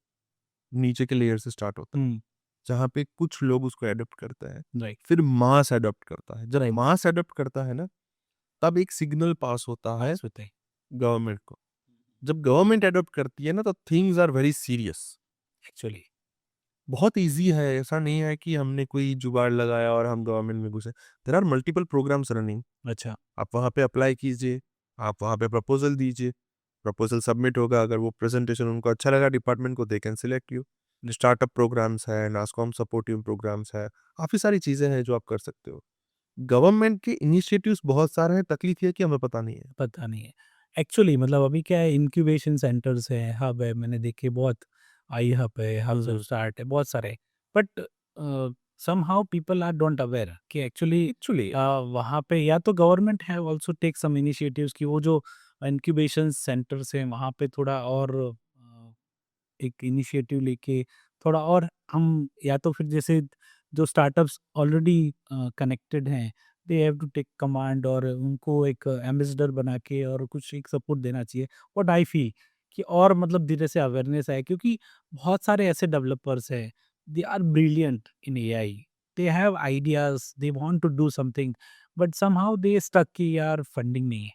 नीचे के लेयर से स्टार्ट होता है, जहाँ पे कुछ लोग उसको एडॉप्ट करते हैं, राइट, फिर मास एडॉप्ट करता है। जब राइट, मास एडॉप्ट करता है ना, तब एक सिग्नल पास होता है पास होते हैं गवर्नमेंट को। जब गवर्नमेंट एडॉप्ट करती है ना, तो things are very serious. Actually. बहुत ईज़ी है, ऐसा नहीं है कि हमने कोई जुगाड़ लगाया और हम गवर्नमेंट में घुसे। There are multiple programs running. अच्छा, आप वहाँ पे अप्लाई कीजिए, आप वहाँ पे प्रपोज़ल दीजिए, प्रपोज़ल सबमिट होगा, अगर वो प्रेज़ेंटेशन उनको अच्छा लगा डिपार्टमेंट को, they can select you. Startup programs है, नास्कॉम सपोर्टिव प्रोग्राम्स है, काफ़ी सारी चीज़ें हैं जो आप कर सकते हो। गवर्नमेंट के इनिशिएटिव्स बहुत सारे हैं, तकलीफ ये है कि हमें पता नहीं है। पता नहीं है। एक्चुअली मतलब अभी क्या है, इंक्यूबेशन सेंटर्स है, हब है, मैंने देखे बहुत, आई हब है, हब्स ऑफ स्टार्ट है, बहुत सारे। But somehow people are don't aware कि एक्चुअली एक्चुअली वहाँ पे या तो government have also take some initiatives कि वो जो इंक्यूबेशन सेंटर्स हैं वहाँ पे थोड़ा और एक इनिशिएटिव लेके थोड़ा और हम, या तो फिर जैसे जो स्टार्टअप्स ऑलरेडी कनेक्टेड हैं, they have to take command और उनको एक एम्बेसडर बना के और कुछ एक सपोर्ट देना चाहिए। व्हाट आई फील कि और मतलब धीरे से अवेयरनेस आए, क्योंकि बहुत सारे ऐसे डेवलपर्स हैं, they are brilliant in AI, they have ideas, they want to do something, but somehow they stuck कि यार फंडिंग नहीं है,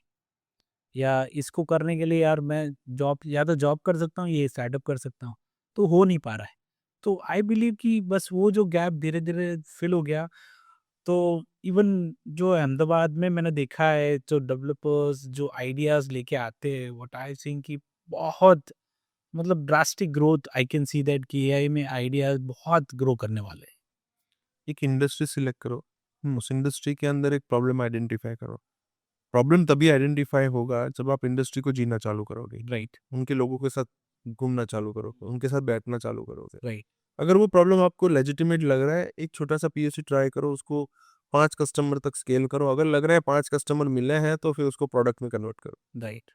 या इसको करने के लिए यार मैं जॉब, या तो जॉब कर सकता हूँ, ये स्टार्टअप कर सकता हूँ, तो हो नहीं पा रहा है। तो आई बिलीव कि बस वो जो गैप धीरे-धीरे फिल हो गया, तो इवन जो अहमदाबाद में मैंने देखा है, जो डेवलपर्स जो आइडियाज़ लेके आते हैं, व्हाट आई थिंक कि बहुत मतलब drastic growth I can see that कि एआई में आइडियाज़ बहुत ग्रो करने वाले हैं। एक इंडस्ट्री सिलेक्ट करो, उस इंडस्ट्री के अंदर एक प्रॉब्लम आइडेंटिफ़ाई करो। प्रॉब्लम तभी आइडेंटिफ़ाई होगा जब आप इंडस्ट्री को जीना चालू करोगे, राइट, उनके लोगों के साथ घूमना चालू करोगे, उनके साथ बैठना चालू करोगे। राइट, अगर वो प्रॉब्लम आपको लेजिटिमेट लग रहा है, एक छोटा-सा पीओसी ट्राई करो, उसको 5 कस्टमर तक स्केल करो, अगर लग रहा है 5 कस्टमर मिले हैं, तो फिर उसको प्रोडक्ट में कन्वर्ट करो। राइट।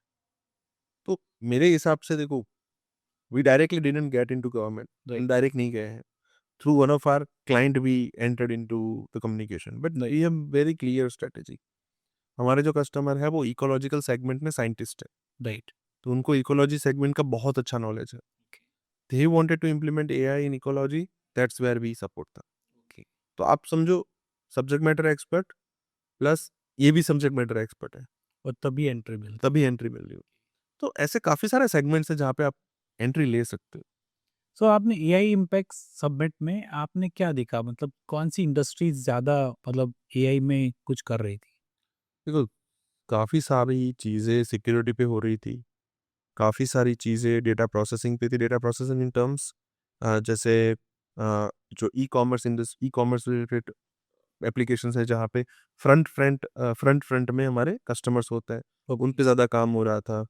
तो मेरे हिसाब से देखो, we directly didn't get into government, right, हम डायरेक्ट नहीं गए हैं। Through one of our client we entered into the communication, but right, we have very clear strategy. हमारे जो कस्टमर है, वो इकोलॉजिकल सेगमेंट में साइंटिस्ट है, राइट। तो उनको इकोलॉजी सेगमेंट का बहुत अच्छा नॉलेज है। They wanted to implement AI in ecology, that's where we support था। ओके। तो आप समझो, सब्जेक्ट मैटर एक्सपर्ट प्लस ये भी सब्जेक्ट मैटर एक्सपर्ट है, और तभी एंट्री मिलती है। तभी एंट्री मिल रही हो। तो ऐसे काफ़ी सारे सेगमेंट्स हैं जहाँ पे आप एंट्री ले सकते हो। सो आपने एआई इम्पैक्ट समिट में आपने क्या देखा, मतलब कौन सी इंडस्ट्रीज ज़्यादा मतलब एआई में कुछ कर रही थी? देखो, काफ़ी सारी चीज़ें सिक्योरिटी पे हो रही थी, काफ़ी सारी चीज़ें डेटा प्रोसेसिंग पे थी। डेटा प्रोसेसिंग इन टर्म्स जैसे जो ई-कॉमर्स रिलेटेड एप्लीकेशंस है, जहाँ पे फ्रंट फ्रंट में हमारे कस्टमर्स होते हैं, उन ओके। पे ज़्यादा काम हो रहा था।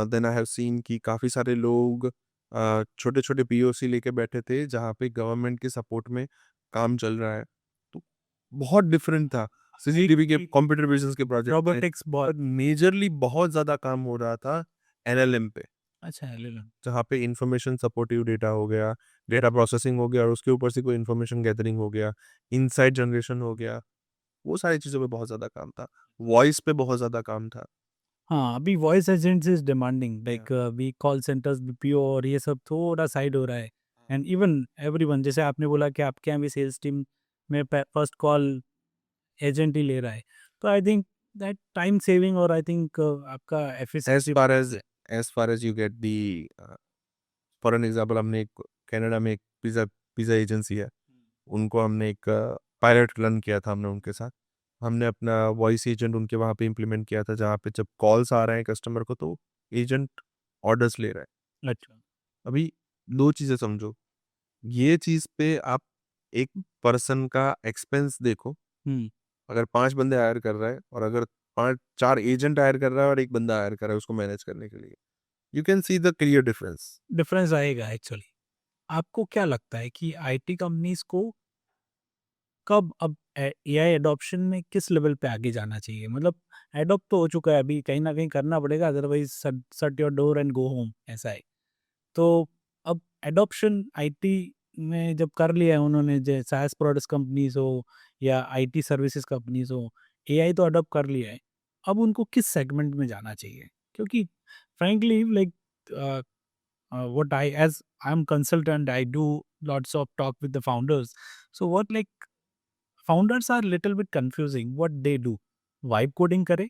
देन आई हैव सीन कि काफ़ी सारे लोग छोटे-छोटे पीओसी लेके बैठे थे, जहाँ पे गवर्नमेंट के सपोर्ट में काम चल रहा है। तो बहुत डिफरेंट था। सीसीटीवी के कंप्यूटर विज़न्स के प्रोजेक्ट में, रोबोटिक्स बहुत। पर मेजरली बहुत ज़्यादा काम हो रहा था एलएलएम पे, अच्छा, एलएलएम। जहाँ पे इन्फॉर्मेशन सपोर्टिव डेटा हो गया, डेटा प्रोसेसिंग हो गया और उसके ऊपर से कोई इन्फॉर्मेशन गैदरिंग हो गया, इनसाइट जनरेशन हो गया, वो सारी चीज़ों पे बहुत ज़्यादा काम था। वॉइस पे बहुत ज़्यादा काम था। हाँ, अभी वॉइस एजेंट्स इज डिमांडिंग या लाइक अभी कॉल सेंटर्स, बीपीओ और ये सब थोड़ा साइड हो रहा है। हाँ। एंड इवन एवरीवन, जैसे आपने बोला कि आपके यहाँ भी सेल्स टीम में फर्स्ट कॉल एजेंट ही ले रहा है। तो I think that time saving, और आई थिंक आपका as efficiency. Far as as far as you get the for an example, हमने एक कनाडा में एक पिज़्ज़ा पिज़्ज़ा एजेंसी है, उनको हमने एक पायलट रन किया था हमने उनके साथ। हमने अपना वॉइस एजेंट उनके वहाँ पे इम्प्लीमेंट किया था, जहाँ पे जब कॉल्स आ रहे हैं कस्टमर को, तो एजेंट ऑर्डर्स ले रहा है। अच्छा। अभी 2 चीज़ें समझो, ये चीज़ पे आप एक पर्सन का एक्सपेंस देखो, हुँ, अगर 5 बंदे हायर कर रहा है और अगर 5 4 एजेंट हायर कर रहा है और 1 बंदा हायर कर रहा है उसको मैनेज करने के लिए, you can see the clear difference. Difference आएगा एक्चुअली। आपको क्या लगता है कि आईटी कंपनीज़ को कब अब एआई एडॉप्शन में किस लेवल पे आगे जाना चाहिए? मतलब एडॉप्ट तो हो चुका है, अभी कहीं न कहीं करना पड़ेगा, otherwise shut shut your door and go home ऐसा है। तो अब एडॉप्शन आईटी में जब कर लिया है उन्होंने, जो SaaS प्रोडक्ट्स कंपनीज हो या IT सर्विसेज कंपनीज हो, एआई तो अडॉप्ट कर लिया है, अब उनको किस सेगमेंट में जाना चाहिए? क्योंकि frankly like what I, as I'm consultant, I do lots of talk with the founders. So what like founders are little bit confusing what they do. Vibe coding करे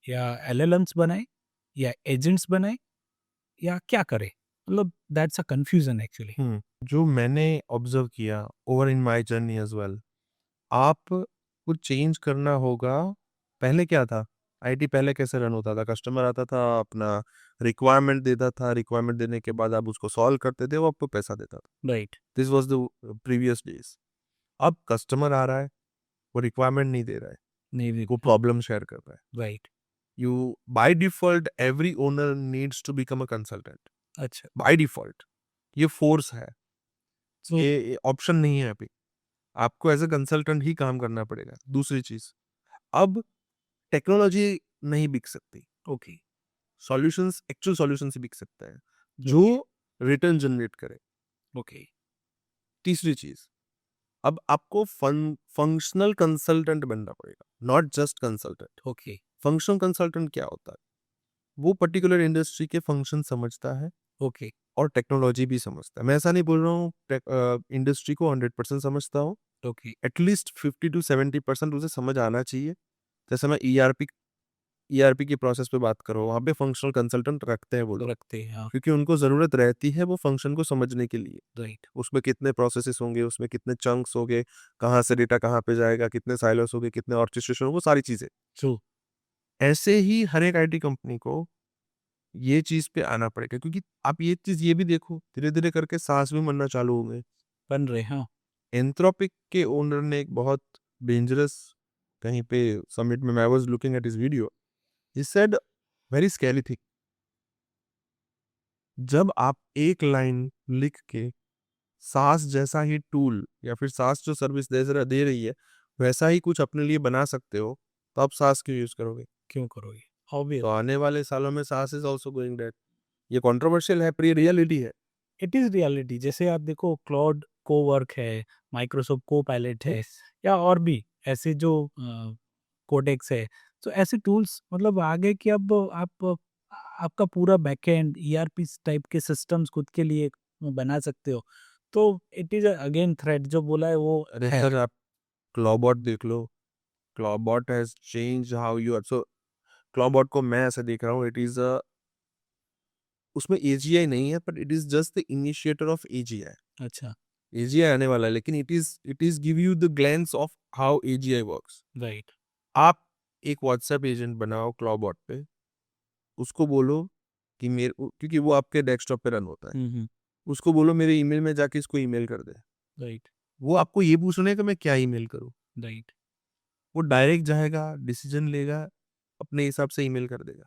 या LLMs बनाए या agents बनाए या क्या करे? मतलब that's a confusion actually. जो मैंने ऑब्जर्व किया over in my journey as well, आप कुछ चेंज करना होगा। पहले क्या था, आईटी पहले कैसे रन होता था, कस्टमर आता था, अपना रिक्वायरमेंट देता था, रिक्वायरमेंट देने के बाद आप उसको सॉल्व करते थे, वो आपको पैसा देता था। Right. This was the previous days. अब कस्टमर आ रहा है, वो रिक्वायरमेंट नहीं दे रहा है, नहीं वो प्रॉब्लम शेयर कर रहा है। right. You by default every owner needs to become a consultant, अच्छा. बाय डिफॉल्ट ये फोर्स है, So ये ऑप्शन नहीं है अभी। आपको एज अ कंसल्टेंट ही काम करना पड़ेगा। दूसरी चीज, अब टेक्नोलॉजी नहीं बिक सकती, okay. सॉल्यूशंस एक्चुअल सॉल्यूशन से बिक सकता है जो रिटर्न जनरेट करे। Okay. तीसरी चीज, अब आपको फंक्शनल कंसल्टेंट बनना पड़ेगा, not just consultant. Okay. Functional consultant क्या होता है, वो पर्टिकुलर इंडस्ट्री के फंक्शन समझता है Okay. और टेक्नोलॉजी भी समझता है। मैं ऐसा नहीं बोल रहा हूँ इंडस्ट्री को 100% समझता हूँ, Okay. एटलीस्ट 50 to 70% उसे समझ आना चाहिए। जैसे मैं ईआरपी की प्रोसेस पे बात करो, वहाँ पे फंक्शनल कंसल्टेंट रखते हैं वो लोग, रखते हैं, हाँ. क्योंकि उनको ज़रूरत रहती है वो फंक्शन को समझने के लिए। Right. उसमें कितने प्रोसेसेस होंगे, उसमें कितने चंक्स होंगे, कहाँ से डेटा कहाँ पे जाएगा, कितने साइलोस होंगे, कितने ऑर्केस्ट्रेशन, वो सारी चीज़ें। True. ऐसे ही हर एक आईटी कंपनी को ये चीज़ पे आना पड़ेगा, क्योंकि आप ये चीज़ ये भी देखो, धीरे-धीरे करके साँस भी मरना चालू हो गए। बन रहे, हाँ. एंथ्रोपिक के ओनर ने एक बहुत डेंजरस, कहीं पे समिट में, I was looking at his video, he said very scary thing. जब आप एक लाइन लिख के सास जैसा ही टूल या फिर सास जो सर्विस दे रही है वैसा ही कुछ अपने लिए बना सकते हो, तो आप सास क्यों यूज करोगे? क्यों करोगे? तो Obvious. आने वाले सालों में सास इज ऑल्सो गोइंग डेड। ये कंट्रोवर्शियल है पर ये रियलिटी है। It is reality. जैसे आप देखो क्लाउड कोवर्क है, माइक्रोसॉफ्ट कोपायलट है या और भी ऐसे जो कोडेक्स है। तो ऐसे टूल्स मतलब आ गए कि अब आप आपका पूरा बैकएंड ईआरपी टाइप के सिस्टम्स खुद के लिए बना सकते हो। तो इट इज़ अगेन थ्रेड जो बोला है वो अरे है। सर, आप क्लॉबॉट देख लो, Clawbot has change how you are. So Clawbot को मैं ऐसे देख रहा हूँ, इट इज अ, उसमें एजीआई नहीं है, but it is just the initiator of AGI. अच्छा, एजीआई आने वाला है, लेकिन it is give you the glance of how AGI works. Right. आप एक व्हाट्सएप एजेंट बनाओ क्लॉबॉट पे, उसको बोलो कि क्योंकि वो आपके डेस्कटॉप पे रन होता है, हुँ। उसको बोलो मेरे ईमेल में जाके इसको ईमेल कर दे। राइट, वो आपको ये पूछने का मैं क्या ईमेल करूँ, राइट। वो डायरेक्ट जाएगा, डिसीजन लेगा, अपने हिसाब से ईमेल कर देगा।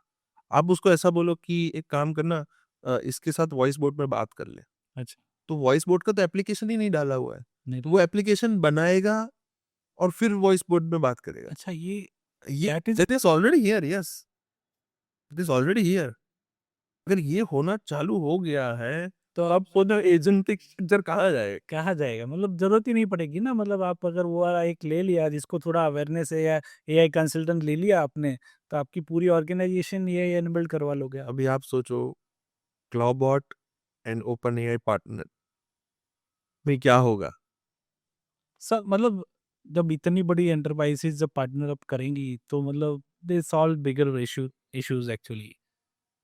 आप उसको ऐसा बोलो कि एक काम करना, इसके साथ वॉइस बोट में बात कर ले, अच्छा, तो वॉइस बोट का तो एप्लीकेशन ही नहीं डाला हुआ है, नहीं तो वो एप्लीकेशन बनाएगा और फिर वॉइस बोट में बात करेगा। अच्छा ये ये that is that is already here, yes, it is already here. अगर ये होना चालू हो गया है, तो अब खुद एजेंटिक पिक्चर कहाँ जाए? कहा जाएगा मतलब ज़रूरत ही नहीं पड़ेगी ना, मतलब आप अगर वो वाला एक ले लिया जिसको थोड़ा अवेयरनेस है या एआई कंसल्टेंट ले लिया आपने, तो आपकी पूरी ऑर्गेनाइजेशन ये एनेबल्ड करवा लोगे आप। अभी आप सोचो, क्लॉबॉट एंड ओपन एआई पार्टनर में क्या होगा? सब मतलब जब इतनी बड़ी एंटरप्राइजेज जब पार्टनर अप करेंगी तो मतलब they solve bigger issues actually.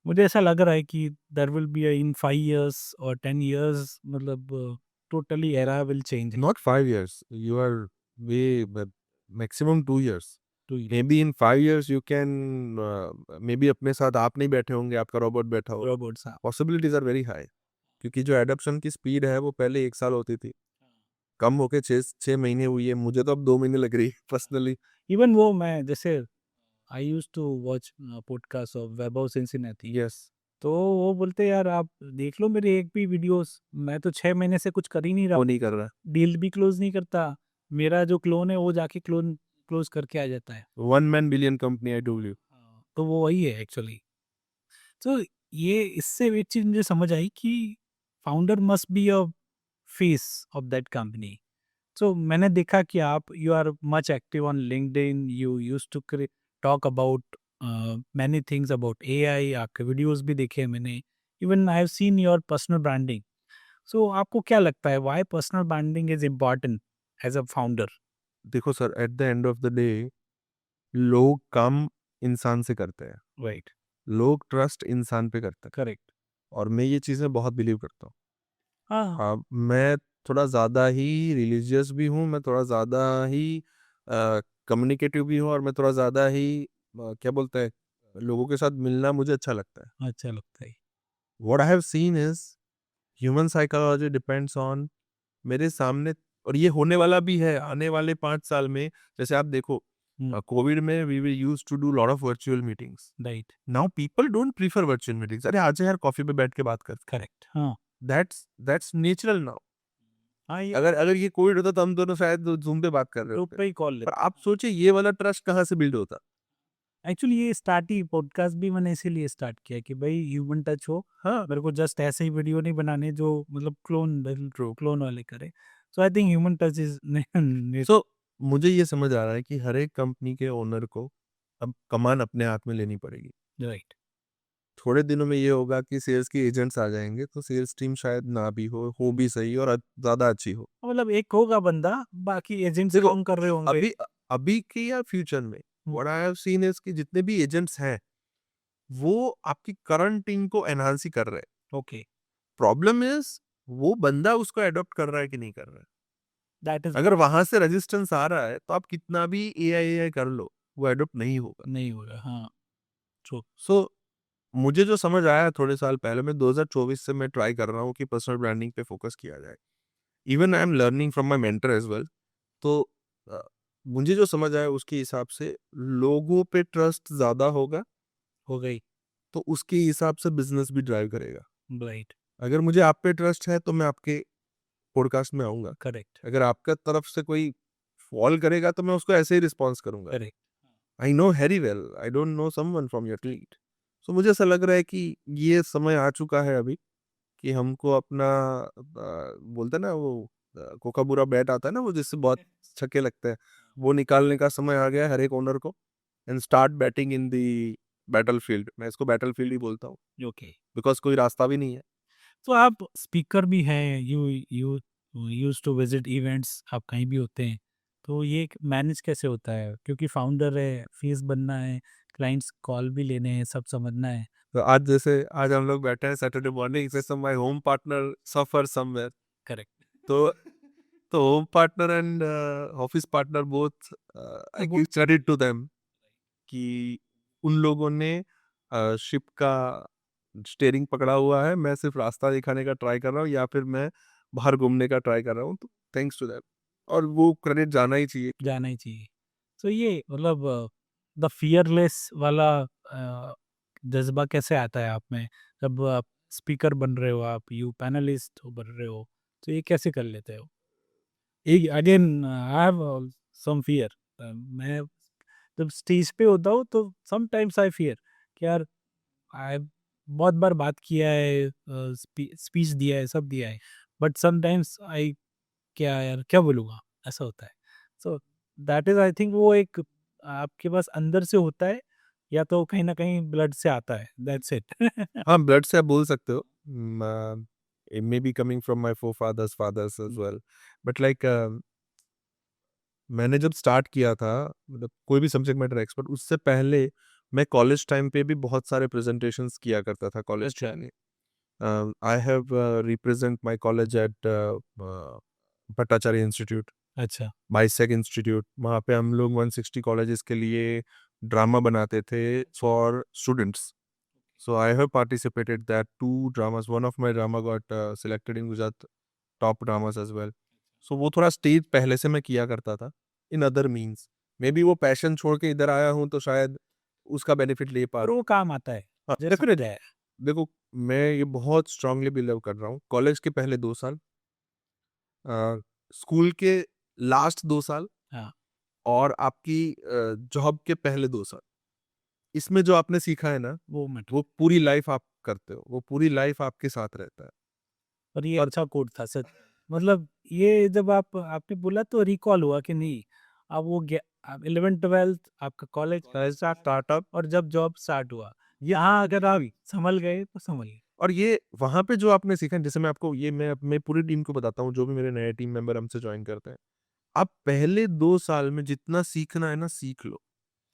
मुझे ऐसा लग रहा है कि there will be in 5 years और 10 इयर्स मतलब totally era will change Not 5 years. You are way, but maximum 2 years. To you Maybe in 5 years you can, maybe अपने साथ आप नहीं बैठे होंगे, आपका रोबोट बैठा होगा। रोबोट्स। हाँ। पॉसिबिलिटीज आर वेरी हाई, क्योंकि जो एडप्शन की स्पीड है वो पहले 1 साल होती थी, कम होके 6 महीने हुई है। मुझे तो अब 2 महीने लग रही है पर्सनली। इवन वो मैं जैसे I used to watch podcast of Vaibhav Sisinty. Yes, तो वो बोलते यार आप देख लो मेरे एक भी वीडियोस, मैं तो 6 महीने से कुछ कर ही नहीं रहा, वो नहीं कर रहा। डील भी क्लोज नहीं करता, मेरा जो क्लोन है वो जाके क्लोज करके आ जाता है। 1 man billion company, I told you. हाँ, तो वो वही है एक्चुअली। तो ये इससे एक चीज मुझे समझ आई कि founder must be a face of that company. So मैंने देखा कि आप you are much active on LinkedIn, you use to talk about many things about AI. आपके वीडियोस भी देखे हैं मैंने. Even I have seen your personal branding. So आपको क्या लगता है why personal branding is important as a founder? देखो sir, at the end of the day लोग काम इंसान से करते हैं, राइट. लोग ट्रस्ट इंसान पे करते हैं, करेक्ट. और मैं ये चीज़ें बहुत बिलीव करता हूँ. हाँ. हाँ, मैं थोड़ा ज़्यादा ही रिलीजियस भी हूँ, मैं थोड़ा ज़्यादा ही कम्युनिकेटिव भी हूँ, और मैं थोड़ा ज़्यादा ही क्या बोलते हैं, लोगों के साथ मिलना मुझे अच्छा लगता है. अच्छा लगता है. What I have seen is human psychology depends on मेरे सामने, और ये होने वाला भी है आने वाले 5 साल में. जैसे आप देखो, कोविड में we we use to do lot of virtual meetings. Right. Now people don't prefer virtual meetings. अरे आज यार कॉफी पे बैठ के बात कर. करेक्ट. हाँ. That's natural now. हाँ, ये अगर अगर ये कोविड होता तो हम दोनों शायद जूम पे बात कर रहे ग्रुप होते. पे ही कॉल पर लेते. आप सोचिए ये वाला ट्रस्ट कहाँ से बिल्ड होता. एक्चुअली ये स्टार्ट ही पॉडकास्ट भी मैंने इसीलिए स्टार्ट किया कि भाई ह्यूमन टच हो. हाँ, मेरे को जस्ट ऐसे ही वीडियो नहीं बनाने जो मतलब क्लोन ट्रू. क्लोन वाले करे. So I think human touch is so मुझे ये समझ आ रहा है कि हर एक कंपनी के ओनर को अब कमान अपने हाथ में लेनी पड़ेगी. राइट. थोड़े दिनों में ये होगा कि सेल्स के एजेंट्स आ जाएंगे, तो सेल्स टीम शायद ना भी हो भी सही और ज़्यादा अच्छी हो. मतलब एक होगा बंदा, बाकी एजेंट्स देखो, काम कर रहे होंगे. अभी अभी की या फ्यूचर में what I have seen is कि जितने भी एजेंट्स हैं वो आपकी करंट टीम को एनहांस ही कर रहे हैं. ओके. प्रॉब्लम इज वो बंदा उसको अडॉप्ट कर रहा है कि नहीं कर रहा है. दैट इज अगर वहां से रेजिस्टेंस आ रहा है तो आप कितना भी एआई कर लो, वो अडॉप्ट नहीं होगा. नहीं होगा. हाँ. ट्रू. सो मुझे जो समझ आया थोड़े साल पहले, मैं 2024 से मैं ट्राई कर रहा हूँ कि पर्सनल ब्रांडिंग पे फोकस किया जाए. Even I am learning from my mentor as well. तो अ, मुझे जो समझ आया उसके हिसाब से लोगों पे ट्रस्ट ज़्यादा होगा, हो गई. तो उसके हिसाब से बिजनेस भी ड्राइव करेगा. राइट. अगर मुझे आप पे ट्रस्ट है तो मैं आपके पॉडकास्ट में आऊँगा. करेक्ट. अगर आपका तरफ से कोई फॉल करेगा तो मैं उसको ऐसे ही रिस्पॉन्स करूँगा. Correct. I know Harry well, I don't know someone from your tweet. So मुझे ऐसा लग रहा है कि ये समय आ चुका है अभी कि हमको अपना बोलते हैं ना वो कोकाबूरा बैट आता है ना, वो जिससे बहुत छक्के लगते हैं, वो निकालने का समय आ गया है हर एक ओनर को. And start batting in the battlefield. मैं इसको बैटलफील्ड ही बोलता हूँ, ओके. बिकॉज कोई रास्ता भी नहीं है. तो आप स्पीकर भी हैं, you used to visit events, आप कहीं भी होते हैं. तो ये मैनेज कैसे होता है, क्योंकि फाउंडर है, फेस बनना है, क्लाइंट्स कॉल भी लेने हैं, सब समझना है. तो आज जैसे आज हम लोग बैठे हैं सैटरडे मॉर्निंग, जैसे my home partner suffer somewhere. Correct. तो home partner and office partner both, I give credit to them कि उन लोगों ने शिप का स्टीयरिंग पकड़ा हुआ है. मैं सिर्फ रास्ता दिखाने का ट्राई कर रहा हूँ या फिर मैं बाहर घूमने का ट्राई कर रहा हूँ. तो थैंक्स टू दैट, और वो क्रेडिट जाना ही चाहिए. जाना ही चाहिए. तो ये मतलब द फियरलेस वाला जज्बा कैसे आता है आप में, जब आप स्पीकर बन रहे हो, आप यू पैनलिस्ट बन रहे हो, तो ये कैसे कर लेते हो? एक again I have some fear. मैं जब स्टेज पे होता हूँ तो समटाइम्स आई फियर कि यार आई बहुत बार बात किया है, स्पीच दिया है, सब दिया है, बट समटाइम्स आई क्या यार क्या बोलूँगा, ऐसा होता है. So that is I think वो एक आपके पास अंदर से होता है, या तो कहीं ना कहीं ब्लड से आता है. That's it. हाँ, ब्लड से आप बोल सकते हो. it may be coming from my forefathers fathers as well, but like मैंने जब स्टार्ट किया था, मतलब कोई भी सब्जेक्ट मैटर एक्सपर्ट, उससे पहले मैं कॉलेज टाइम पे भी बहुत सारे प्रेजेंटेशंस किया करता था कॉलेज अच्छा. के लिए. I have represent my college at Bhattacharya institute, अच्छा. बाइसेक इंस्टीट्यूट. वहाँ पे हम लोग 160 कॉलेजेस के लिए ड्रामा बनाते थे for students. So I have participated that 2 dramas. One of my drama got selected in Gujarat top dramas as well. So वो थोड़ा स्टेज पहले से मैं किया करता था in other means. May be वो पैशन छोड़ के इधर आया हूँ तो शायद उसका बेनिफिट ले पा और रहा वो काम आता है. हूँ. जैसे डेफिनेट. है. देखो, मैं ये बहुत स्ट्रांगली बिलीव कर रहा हूँ. कॉलेज के पहले 2 साल, स्कूल के लास्ट 2 साल, हाँ. और आपकी जॉब के पहले 2 साल, इसमें जो आपने सीखा है ना, वो मैटर. वो पूरी लाइफ आप करते हो, वो पूरी लाइफ आपके साथ रहता है. और ये और अच्छा कोड था सच. मतलब ये जब आपने बोला तो रिकॉल हुआ कि नहीं, अब वो 11th-12th आपका कॉलेज का स्टार्टअप, और जब जॉब स्टार्ट हुआ, यहाँ अगर आप संभल गए तो संभल गए। और ये वहाँ पे जो आपने सीखा, जैसे मैं आपको ये मैं पूरी टीम को बताता हूँ, जो भी मेरे नए टीम मेंबर हमसे जॉइन करते हैं। आप पहले 2 साल में जितना सीखना है ना, सीख लो।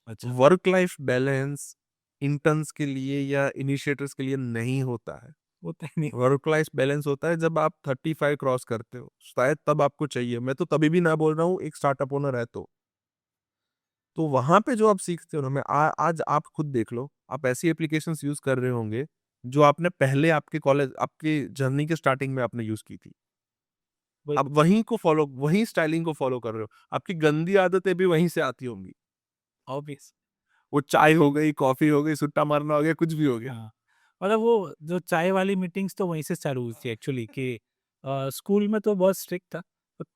अच्छा। वर्क लाइफ बैलेंस इंटर्न्स के लिए या इनिशिएटर्स के लिए नहीं होता है। होता ही नहीं। वर्क लाइफ बैलेंस होता है जब आप 35 क्रॉस करते हो, शायद तब आपको चाहिए। मैं तो तभी भी ना बोल रहा हूँ, एक स्टार्टअप ओनर है तो। तो वहाँ पे जो आप सीखते हो ना, मैं आज आप खुद देख लो, आप ऐसी एप्लीकेशंस यूज़ कर रहे होंगे, जो आपने पहले आपके कॉलेज आपकी जर्नी के स्टार्टिंग में आपने यूज़ की थी। वही आप वहीं को फ़ॉलो वहीं स्टाइलिंग को फ़ॉलो कर रहे हो। आपकी गंदी आदतें भी वहीं से आती होंगी। ऑब्वियस। वो चाय हो गई, कॉफ़ी हो गई, सुट्टा मारना हो गया, कुछ भी हो गया। हाँ, मतलब वो जो चाय वाली मीटिंग्स तो वहीं से चालू हुई थी एक्चुअली कि स्कूल में तो बहुत स्ट्रिक्ट था।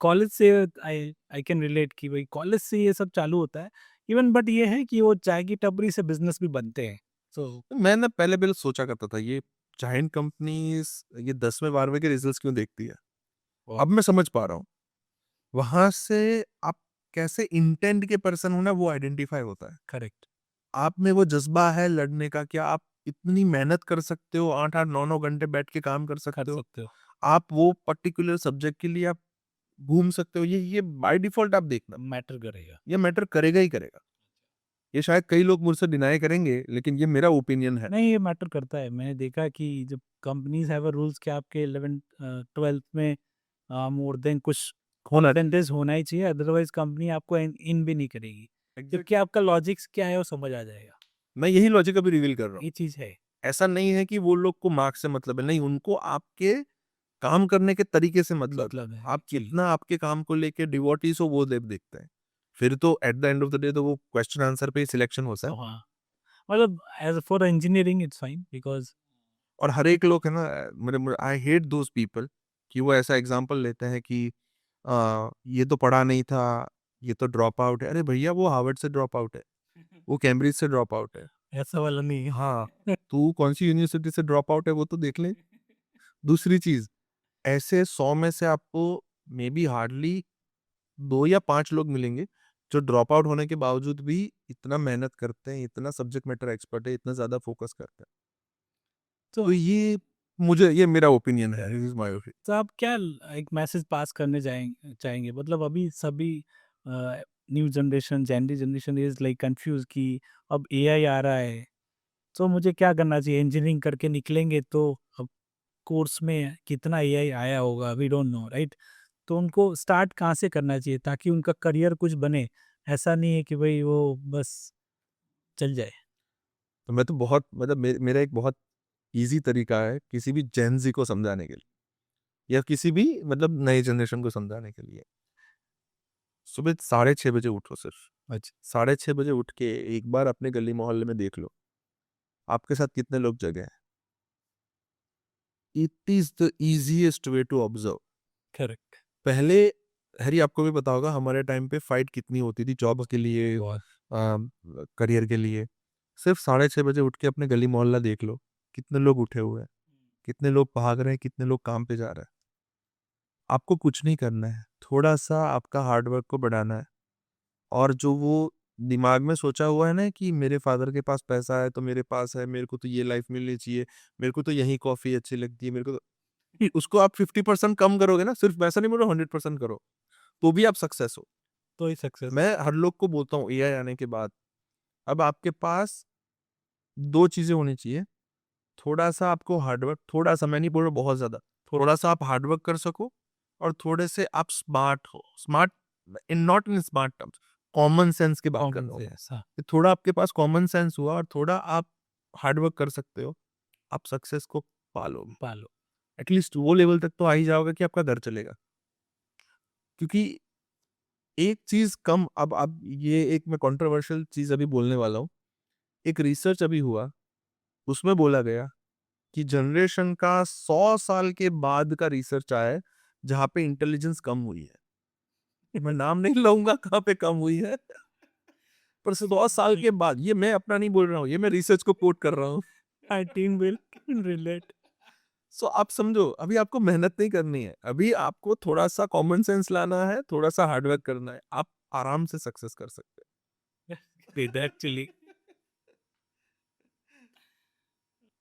कॉलेज से आई आई कैन रिलेट कि भाई कॉलेज से ये सब चालू होता है। इवन बट ये है कि वो चाय की टपरी से बिज़नेस भी बनते हैं। सो मैं ना पहले सोचा करता था, ये जायंट कंपनीज़ ये 10वें 12वें के रिजल्ट्स क्यों देखती है? वाह! अब मैं समझ पा रहा हूँ। वहाँ से आप कैसे इंटेंट के पर्सन हो ना, वो आइडेंटिफ़ाई होता है। करेक्ट, आप में वो जज़्बा है लड़ने का, क्या आप इतनी मेहनत कर सकते हो, 8-8 9-9 घंटे बैठ के काम कर कर सकते हो? सकते हो, आप वो पर्टिकुलर सब्जेक्ट के लिए आप घूम सकते हो, ये बाय डिफ़ॉल्ट आप देखना, मैटर करेगा। ये मैटर करेगा ही करेगा। ये शायद कई लोग मुझसे डिनाई करेंगे, लेकिन ये मेरा ओपिनियन है। नहीं, ये मैटर करता है। मैंने देखा कि जब कंपनीज़ हैव अ रूल्स कि आपके 11th-12th में मोर देन कुछ होना परसेंटेज होना ही चाहिए, अदरवाइज़ कंपनी आपको इन इन भी नहीं करेगी। क्योंकि एग्ज़ैक्टली। आपका लॉजिक्स क्या है वो समझ आ जाएगा। मैं यही लॉजिक अभी रिवील कर रहा हूँ। ये चीज़ है। ऐसा नहीं है कि वो लोग को मार्क्स से मतलब है, नहीं, उनको आपके काम करने के तरीके से मतलब है। मतलब है आप एक्चुअली। कितना आपके काम को लेके डिवोटीज़ हो, वो देव देखते हैं। फिर तो eight the end of the day तो वो क्वेश्चन आंसर पे ही सिलेक्शन होता है। सो हाँ, मतलब as for engineering it's fine because और हर एक लोग है ना, मेरे आई हेट दोज़ पीपल कि वो ऐसा एग्ज़ाम्पल लेते हैं कि ये तो पढ़ा नहीं था, ये तो ड्रॉप आउट है। अरे भैया, वो हार्वर्ड से ड्रॉप आउट है, वो कैम्ब्रिज से ड्रॉप आउट है। ऐसा वाला नहीं है। हाँ, तू कौन-सी यूनिवर्सिटी से ड्रॉप आउट है वो तो देख ले। दूसरी चीज़, ऐसे 100 में से आपको मेबी हार्डली 2 या 5 लोग मिलेंगे, जो ड्रॉप आउट होने के बावजूद भी इतना मेहनत करते हैं, इतना सब्जेक्ट मैटर एक्सपर्ट है, इतना ज़्यादा फोकस करते हैं। तो तो ये मेरा ओपिनियन है, दिस इज़ माय ओपिनियन। तो आप क्या एक मैसेज पास करने चाहेंगे? मतलब अभी सभी new generation, Gen Z generation is like confuse कि अब एआई आ रहा है, तो मुझे क्या करना चाहिए? इंजीनियरिंग करके निकलेंगे तो अब कोर्स में कितना एआई आया होगा, वी डोंट नो, राइट? तो उनको स्टार्ट कहाँ से करना चाहिए ताकि उनका करियर कुछ बने? ऐसा नहीं है कि भई वो बस चल जाए। तो मैं तो बहुत मतलब मेरा एक बहुत ईज़ी तरीका है किसी भी जेन ज़ी को समझाने के लिए या किसी भी मतलब नई जनरेशन को समझाने के लिए। सुबह 6:30 बजे उठो सिर्फ। अच्छा। 6:30 बजे उठ के एक बार अपने गली मोहल्ले में देख लो, आपके साथ कितने लोग जगे हैं। It is the easiest way to observe. Correct. पहले हैरी आपको भी पता होगा, हमारे टाइम पे फाइट कितनी होती थी जॉब के लिए, बहुत। करियर के लिए। सिर्फ 6:30 बजे उठ के अपने गली मोहल्ला देख लो, कितने लोग उठे हुए हैं, कितने लोग भाग रहे हैं, कितने लोग काम पे जा रहे हैं। आपको कुछ नहीं करना है, थोड़ा-सा आपका हार्ड वर्क को बढ़ाना है और जो वो दिमाग में सोचा हुआ है ना कि मेरे फादर के पास पैसा है तो मेरे पास है, मेरे को तो ये लाइफ मिलनी चाहिए, मेरे को तो यही कॉफ़ी अच्छी लगती है, मेरे को तो उसको आप 50% कम करोगे ना, सिर्फ मैं ऐसा नहीं बोल रहा 100% करो, तो भी आप सक्सेस हो। तो ही सक्सेस। मैं हर लोग को बोलता हूँ एआई आने के बाद, अब आपके पास 2 चीज़ें होनी चाहिए, थोड़ा-सा आपको हार्ड वर्क, थोड़ा-सा मैं नहीं बोल रहा बहुत ज़्यादा, थोड़ा-सा आप हार्ड वर्क कर सको और थोड़े से आप स्मार्ट हो। Smart in not in smart terms, common sense की बात कर कॉमन रहा हूँ मैं। सेंस, हाँ, कि थोड़ा आपके पास कॉमन सेंस हुआ और थोड़ा आप हार्ड वर्क कर सकते हो, आप सक्सेस को पालोगे। पालो। एटलीस्ट वो लेवल तक तो आ ही जाओगे कि आपका घर चलेगा। क्योंकि एक चीज़ कम, अब ये एक मैं कंट्रोवर्शियल चीज़ अभी बोलने वाला हूँ। एक रिसर्च अभी हुआ, उसमें बोला गया कि जनरेशन का 100 साल के बाद का रिसर्च आया है, जहाँ पे इंटेलिजेंस कम हुई है। मैं नाम नहीं लूँगा कहाँ पे कम हुई है, पर 100 साल के बाद, ये मैं अपना नहीं बोल रहा हूँ, ये मैं रिसर्च को कोट कर रहा हूँ। आई टीम विल रिलेट। सो आप समझो, अभी आपको मेहनत नहीं करनी है, अभी आपको थोड़ा सा कॉमन सेंस लाना है, थोड़ा सा हार्डवर्क करना है, आप आराम से सक्सेस कर सकते Great, हैं। actually.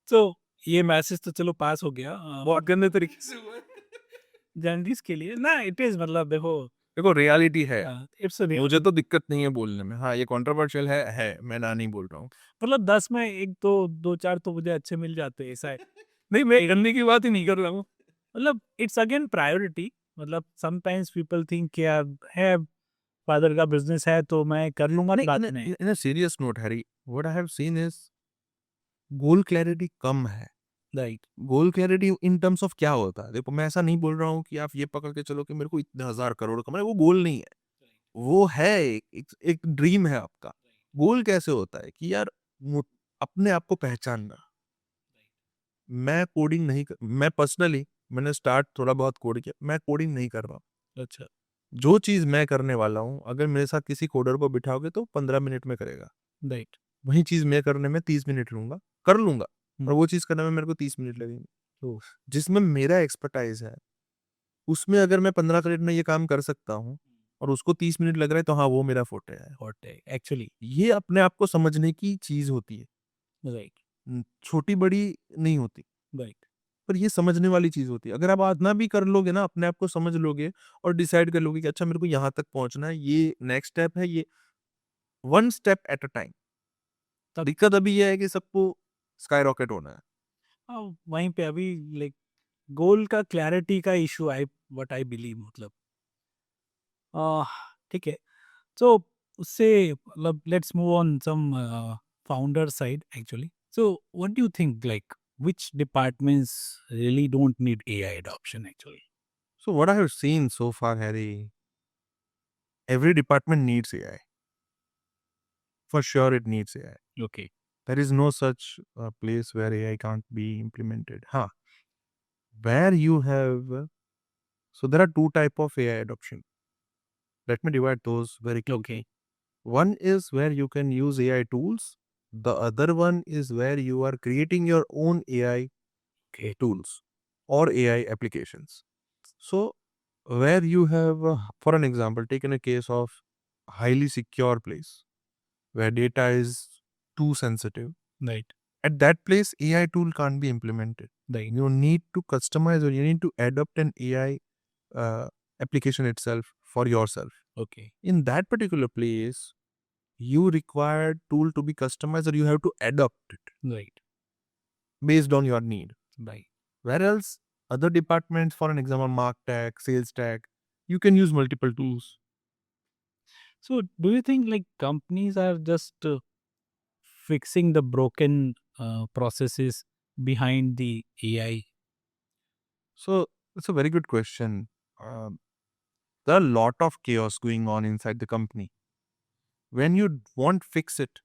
तो ये मैसेज तो चलो पास हो गया, बहुत गंदे तरीके से हुआ जर्नलिस्ट के लिए ना, इट इज मतलब देखो, देखो रियलिटी है, इट्स मुझे तो दिक्कत नहीं है बोलने में। हाँ, ये कंट्रोवर्शियल है, मैं ना नहीं बोल रहा हूँ। मतलब 10 में एक तो 2-4 तो मुझे अच्छे मिल जाते हैं, ऐसा है। नहीं, मैं गंदे की बात ही नहीं कर रहा हूँ। मतलब इट्स अगेन प्रायोरिटी, मतलब समटाइम्स पीपल थिंक कि यार है, फादर का बिज़नेस है तो मैं कर लूँगा नहीं, बाद में। In a serious note Harry, what I have seen is goal clarity कम है। Right, goal clarity in terms of क्या होता है? देखो, मैं ऐसा नहीं बोल रहा हूँ कि आप ये पकड़ के चलो कि मेरे को इतने हज़ार करोड़ कमाने, वो गोल नहीं है। वो है एक ड्रीम है आपका। गोल कैसे होता है कि यार मु अपने आप को पहचानना। मैं कोडिंग नहीं क मैं पर्सनली मैंने स्टार्ट थोड़ा बहुत कोड किया, मैं कोडिंग नहीं कर रहा हूँ। अच्छा, जो चीज़ मैं करने वाला हूँ, अगर मेरे साथ किसी कोडर को बिठाओगे तो 15 मिनट में करेगा। राइट। वही चीज़ मैं करने में 30 मिनट लूँगा, कर लूँगा, हुँ, और वो चीज़ करने में मेरे को 30 मिनट लगेंगे। ओह! जिसमें मेरा एक्सपर्टाइज़ है, उसमें अगर मैं 15 मिनट में ये काम कर सकता हूँ और उसको 30 मिनट लग रहा है, तो हाँ, वो मेरा फोर्टे है। हॉट है एक्चुअली, ये अपने आप को समझने की चीज़ होती है। राइट, छोटी-बड़ी नहीं होती, राइट। पर ये समझने वाली चीज़ होती है। अगर आप इतना भी कर लोगे ना, अपने आप को समझ लोगे और डिसाइड कर लोगे कि अच्छा मेरे को यहाँ तक पहुँचना है, ये नेक्स्ट स्टेप है, ये one step at a time. तब दिक्कत अभी ये है कि सबको स्काई रॉकेट होना है। वहीं पे अभी लाइक गोल का क्लैरिटी का issue I, what I believe, मतलब आह, ठीक है। So उससे मतलब let's move on some founder side actually. So what do you think, like which departments really don't need AI adoption actually? So what I have seen so far, Harry, every department needs AI. For sure, it needs AI. Okay. There is no such place where AI can't be implemented. Huh. Where you have, so there are two type of AI adoption. Let me divide those very quickly. Okay. One is where you can use AI tools. The other one is where you are creating your own AI Okay. tools or AI applications. So where you have, for an example, taken a case of highly secure place where data is too sensitive. Right. At that place, AI tool can't be implemented. Right. You need to customize or you need to adopt an AI uh, application itself for yourself. Okay. In that particular place, you require tool to be customized or you have to adopt it Right. based on your need. Right. Whereas other departments, for an example, martech, sales tech, you can use multiple tools. So do you think like companies are just fixing the broken processes behind the AI? So it's a very good question. Um, there are a lot of chaos going on inside the company. When you won't fix it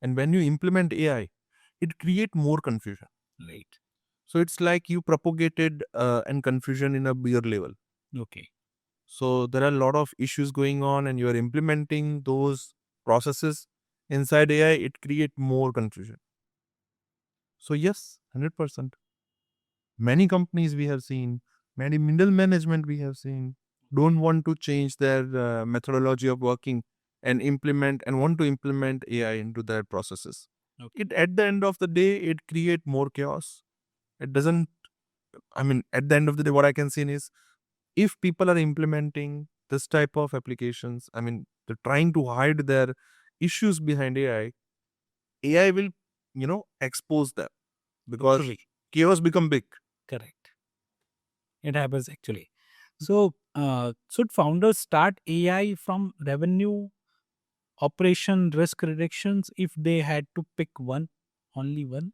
and when you implement AI, it create more confusion. Right. So it's like you propagated and confusion in a bigger level. Okay. So there are a lot of issues going on and you are implementing those processes inside AI, it create more confusion. So yes, 100%. Many companies we have seen, many middle management we have seen, don't want to change their methodology of working and want to implement AI into their processes. Okay. It at the end of the day, it create more chaos. It doesn't. I mean, at the end of the day, what I can see is if people are implementing this type of applications, I mean, they're trying to hide their issues behind AI. AI will, expose them because Literally. chaos become big. Correct. It happens actually. So, should founders start AI from revenue, operation, risk reductions if they had to pick one, only one?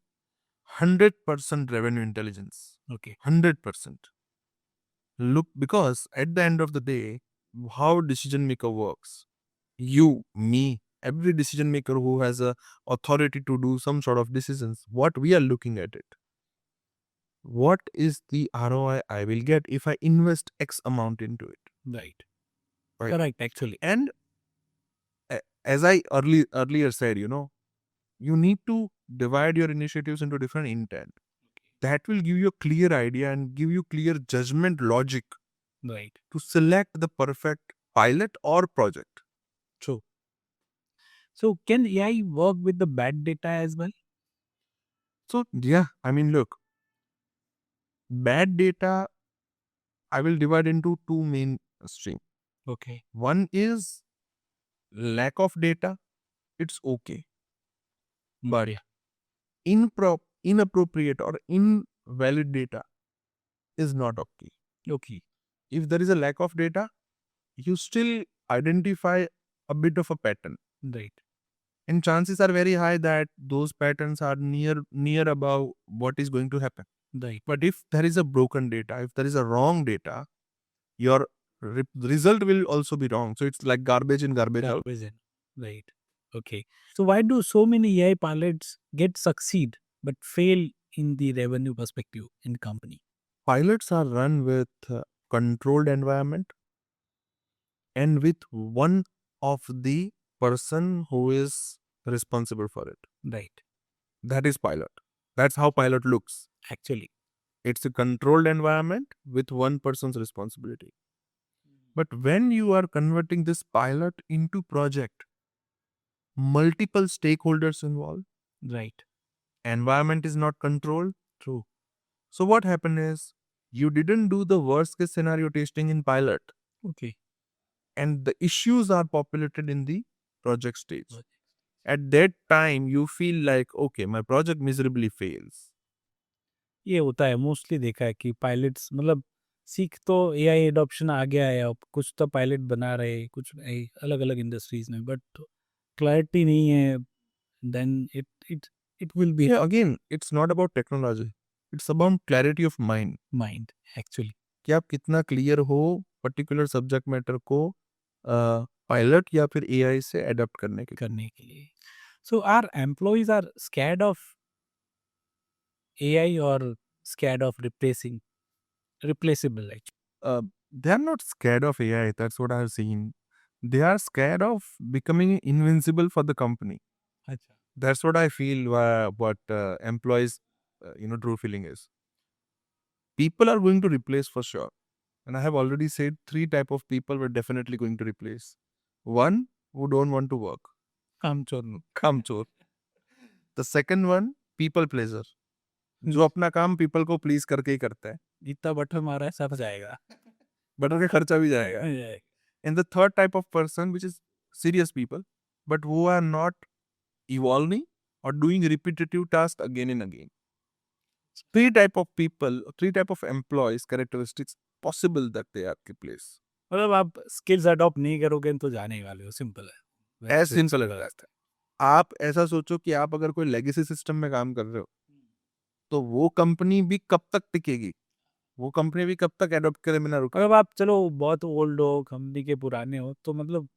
100% revenue intelligence. Okay. 100%. Look, because at the end of the day, how decision maker works, you, me, every decision maker who has a authority to do some sort of decisions, what we are looking at it. What is the ROI I will get if I invest X amount into it? Right. Right. Correct, actually. And as I earlier said, you need to divide your initiatives into different intent. that will give you a clear idea and give you clear judgment logic Right. to select the perfect pilot or project. True. So can AI work with the bad data as well? So yeah, I mean, look, bad data I will divide into two main streams. Okay. One is lack of data. It's okay, but Yeah. inappropriate or invalid data is not okay. Okay. If there is a lack of data, you still identify a bit of a pattern, Right. and chances are very high that those patterns are near above what is going to happen. Right. But if there is a broken data, if there is a wrong data, your result will also be wrong. So it's like garbage in, garbage out. Garbage in. Right. Okay. So why do so many AI pilots get succeed but fail in the revenue perspective in company? Pilots are run with controlled environment and with one of the person who is responsible for it. Right. That is pilot. That's how pilot looks. Actually. It's a controlled environment with one person's responsibility. But when you are converting this pilot into project, multiple stakeholders involved, Right. environment is not controlled. True. So what happened is you didn't do the worst case scenario testing in pilot, Okay. and the issues are populated in the project stage. At that time, you feel like, okay, my project miserably fails. ये होता है मोस्टली देखा है कि पायलट्स मतलब सीख तो एआई एडॉप्शन आ गया है अब कुछ तो पायलट बना रहे कुछ अलग अलग इंडस्ट्रीज में बट क्लैरिटी नहीं है then it it it will be Yeah, again, it's not about technology. It's about clarity of mind. Mind actually कि आप कितना क्लियर हो पर्टिकुलर सब्जेक्ट मैटर को पायलट या फिर एआई से अडॉप्ट करने के लिए। करने के लिए so are employees are scared of AI और scared of replacing replaceable They are not scared of AI. That's what I have seen. They are scared of becoming invincible for the company. अच्छा That's what I feel. What employees, true feeling is. People are going to replace for sure, and I have already said 3 type of people we're definitely going to replace. One who don't want to work, काम चोर come chor. The second one, people pleaser, जो अपना काम people को please करके ही करता है, जितना बटन मारा है सब जाएगा बट उनका खर्चा भी जाएगा. And the third type of person, which is serious people, but who are not evolving or doing repetitive tasks again and again. 3 type of people, 3 type of employees characteristics possible that they are replaced. मतलब आप स्किल्स अडॉप्ट नहीं करोगे तो जाने ही वाले हो सिंपल है As simple as that. आप ऐसा सोचो कि आप अगर कोई लेगेसी सिस्टम में काम कर रहे हो, तो वो कंपनी भी कब तक टिकेगी, वो कंपनी भी कब तक एडॉप्ट करे बिना रुके. अगर आप चलो बहुत ओल्ड हो कंपनी के पुराने हो तो मतलब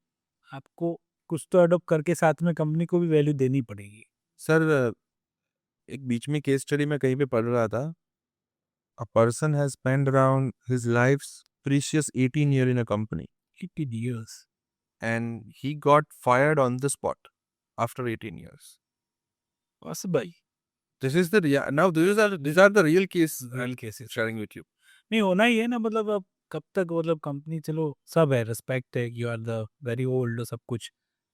आपको कुछ तो अडॉप्ट करके साथ में कंपनी को भी वैल्यू देनी पड़ेगी सर एक बीच में केस स्टडी में कहीं पे पढ़ रहा था. A person has spent around his life's precious 18 year in a company, 18 years and he got fired on the spot after 18 years. Possible This is the now these are the real case real I'm cases sharing with you. नहीं होना ही है ना मतलब अब कब तक मतलब कंपनी चलो सब है रिस्पेक्ट है you are the very old सब कुछ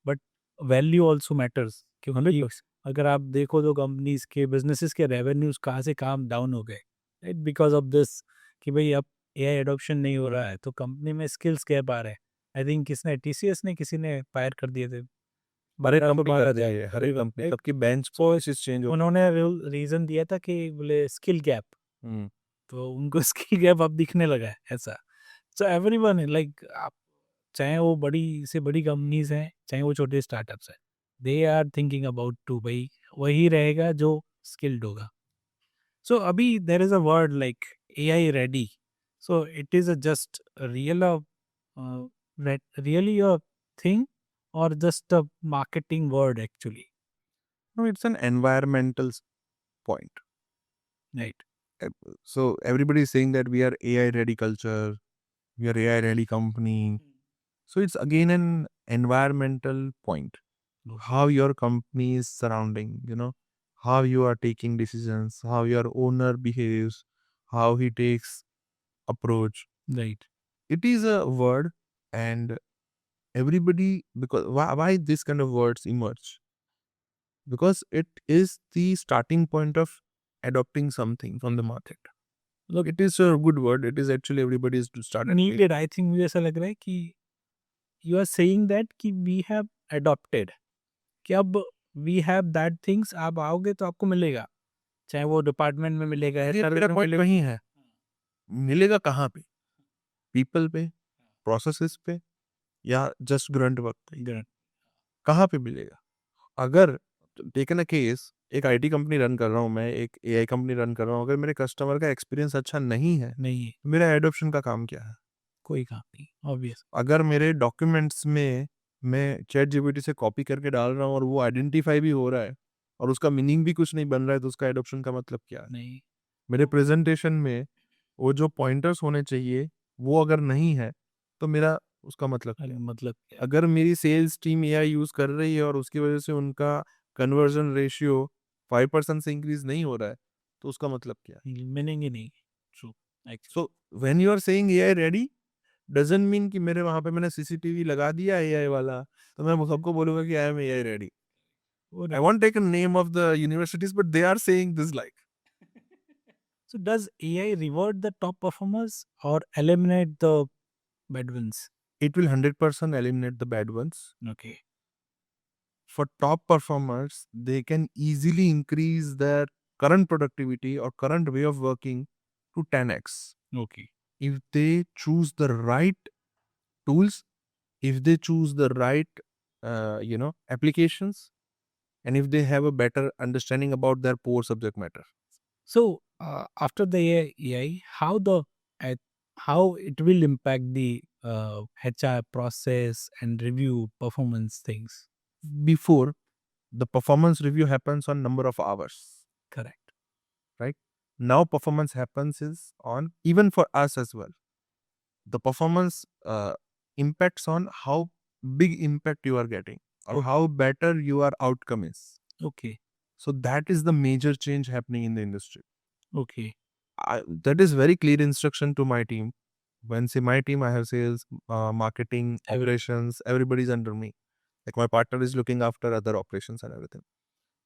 बट वैल्यू ऑल्सो मैटर्स क्योंकि अगर आप देखो तो कंपनीज के बिजनेसेस के रेवेन्यूज कहाँ से काम डाउन हो गए राइट बिकॉज ऑफ दिस कि भाई अब एआई एडॉप्शन नहीं हो रहा है तो कंपनी में स्किल्स गैप आ रहे हैं आई थिंक किसने टीसीएस ने किसी ने फायर कर दिए थे हर कंपनी कंपनी का करती है, हर कंपनी सबकी बेंच पोस्ट चेंज हो. उन्होंने रीजन दिया था कि बोले स्किल गैप तो उनको स्किल गैप अब दिखने लगा है ऐसा सो एवरीवन लाइक आप चाहे वो बड़ी से बड़ी कंपनीज हैं चाहे वो छोटे स्टार्टअप्स हैं they are thinking about to भाई वही रहेगा जो स्किल्ड होगा सो अभी there is a word like AI ready so it is a just real really a thing और just a marketing word actually No, it's an environmental point. Right So everybody is saying that we are AI ready culture, we are AI ready company. So it's again an environmental point. How your company is surrounding, how you are taking decisions, how your owner behaves, how he takes approach. Right. It is a word, and everybody, because why this kind of words emerge? Because it is the starting point of adopting something from the market. Look, it is a good word. It is actually everybody's to start. Needed. I think मुझे ऐसा लग रहा है कि you are saying that कि we have adopted कि अब we have that things आप आओगे तो आपको मिलेगा, चाहे वो डिपार्टमेंट में मिलेगा या ये सर्विस मेरा में पॉइंट मिलेगा। वही है, मिलेगा कहाँ पे? पीपल पे, प्रोसेसेस पे, या जस्ट ग्रंट वर्क पे? Correct. कहाँ पे मिलेगा? अगर टेकन अ केस, एक आईटी कंपनी रन कर रहा हूँ मैं, एक एआई कंपनी रन कर रहा हूँ, अगर मेरे कस्टमर का एक्सपीरियंस अच्छा नहीं है, नहीं है, तो मेरा एडॉप्शन का काम क्या है? कोई काम नहीं, ऑब्वियस। अगर मेरे डॉक्यूमेंट्स में मैं चैट जीपीटी से कॉपी करके डाल रहा हूँ और वो आइडेंटिफाई भी हो रहा है और उसका मीनिंग भी कुछ नहीं बन रहा है, तो उसका एडॉप्शन का मतलब क्या है? नहीं, मेरे प्रेजेंटेशन में वो जो पॉइंटर्स होने चाहिए वो अगर नहीं है, तो मेरा उसका मतलब क्या है? मतलब क्या? अगर मेरी सेल्स टीम एआई यूज कर रही है और उसकी वजह से उनका कन्वर्जन रेशियो 5% से इंक्रीज नहीं हो रहा है, तो उसका मतलब क्या है? मीनिंग ही नहीं। True, actually. So when you are saying AI ready, doesn't mean कि मेरे वहां पे मैंने सीसीटीवी लगा दिया एआई वाला, तो मैं वो सबको बोलूंगा कि आई एम एआई रेडी. वो I won't take a name of the universities, but they are saying this like. So does AI reward the top performers or eliminate the bad ones? It will 100% eliminate the bad ones. Okay. For top performers, they can easily increase their current productivity or current way of working to 10x. Okay. If they choose the right tools, if they choose the right, applications, and if they have a better understanding about their core subject matter. So after the AI, uh, how it will impact the HR process and review performance things? Before, the performance review happens on number of hours. Correct. Right now, performance happens is on, even for us as well, the performance impacts on how big impact you are getting or Okay. how better your outcome is. Okay. So that is the major change happening in the industry. Okay. That is very clear instruction to my team. When say my team, I have sales, marketing, operations, everybody's under me. Like my partner is looking after other operations and everything.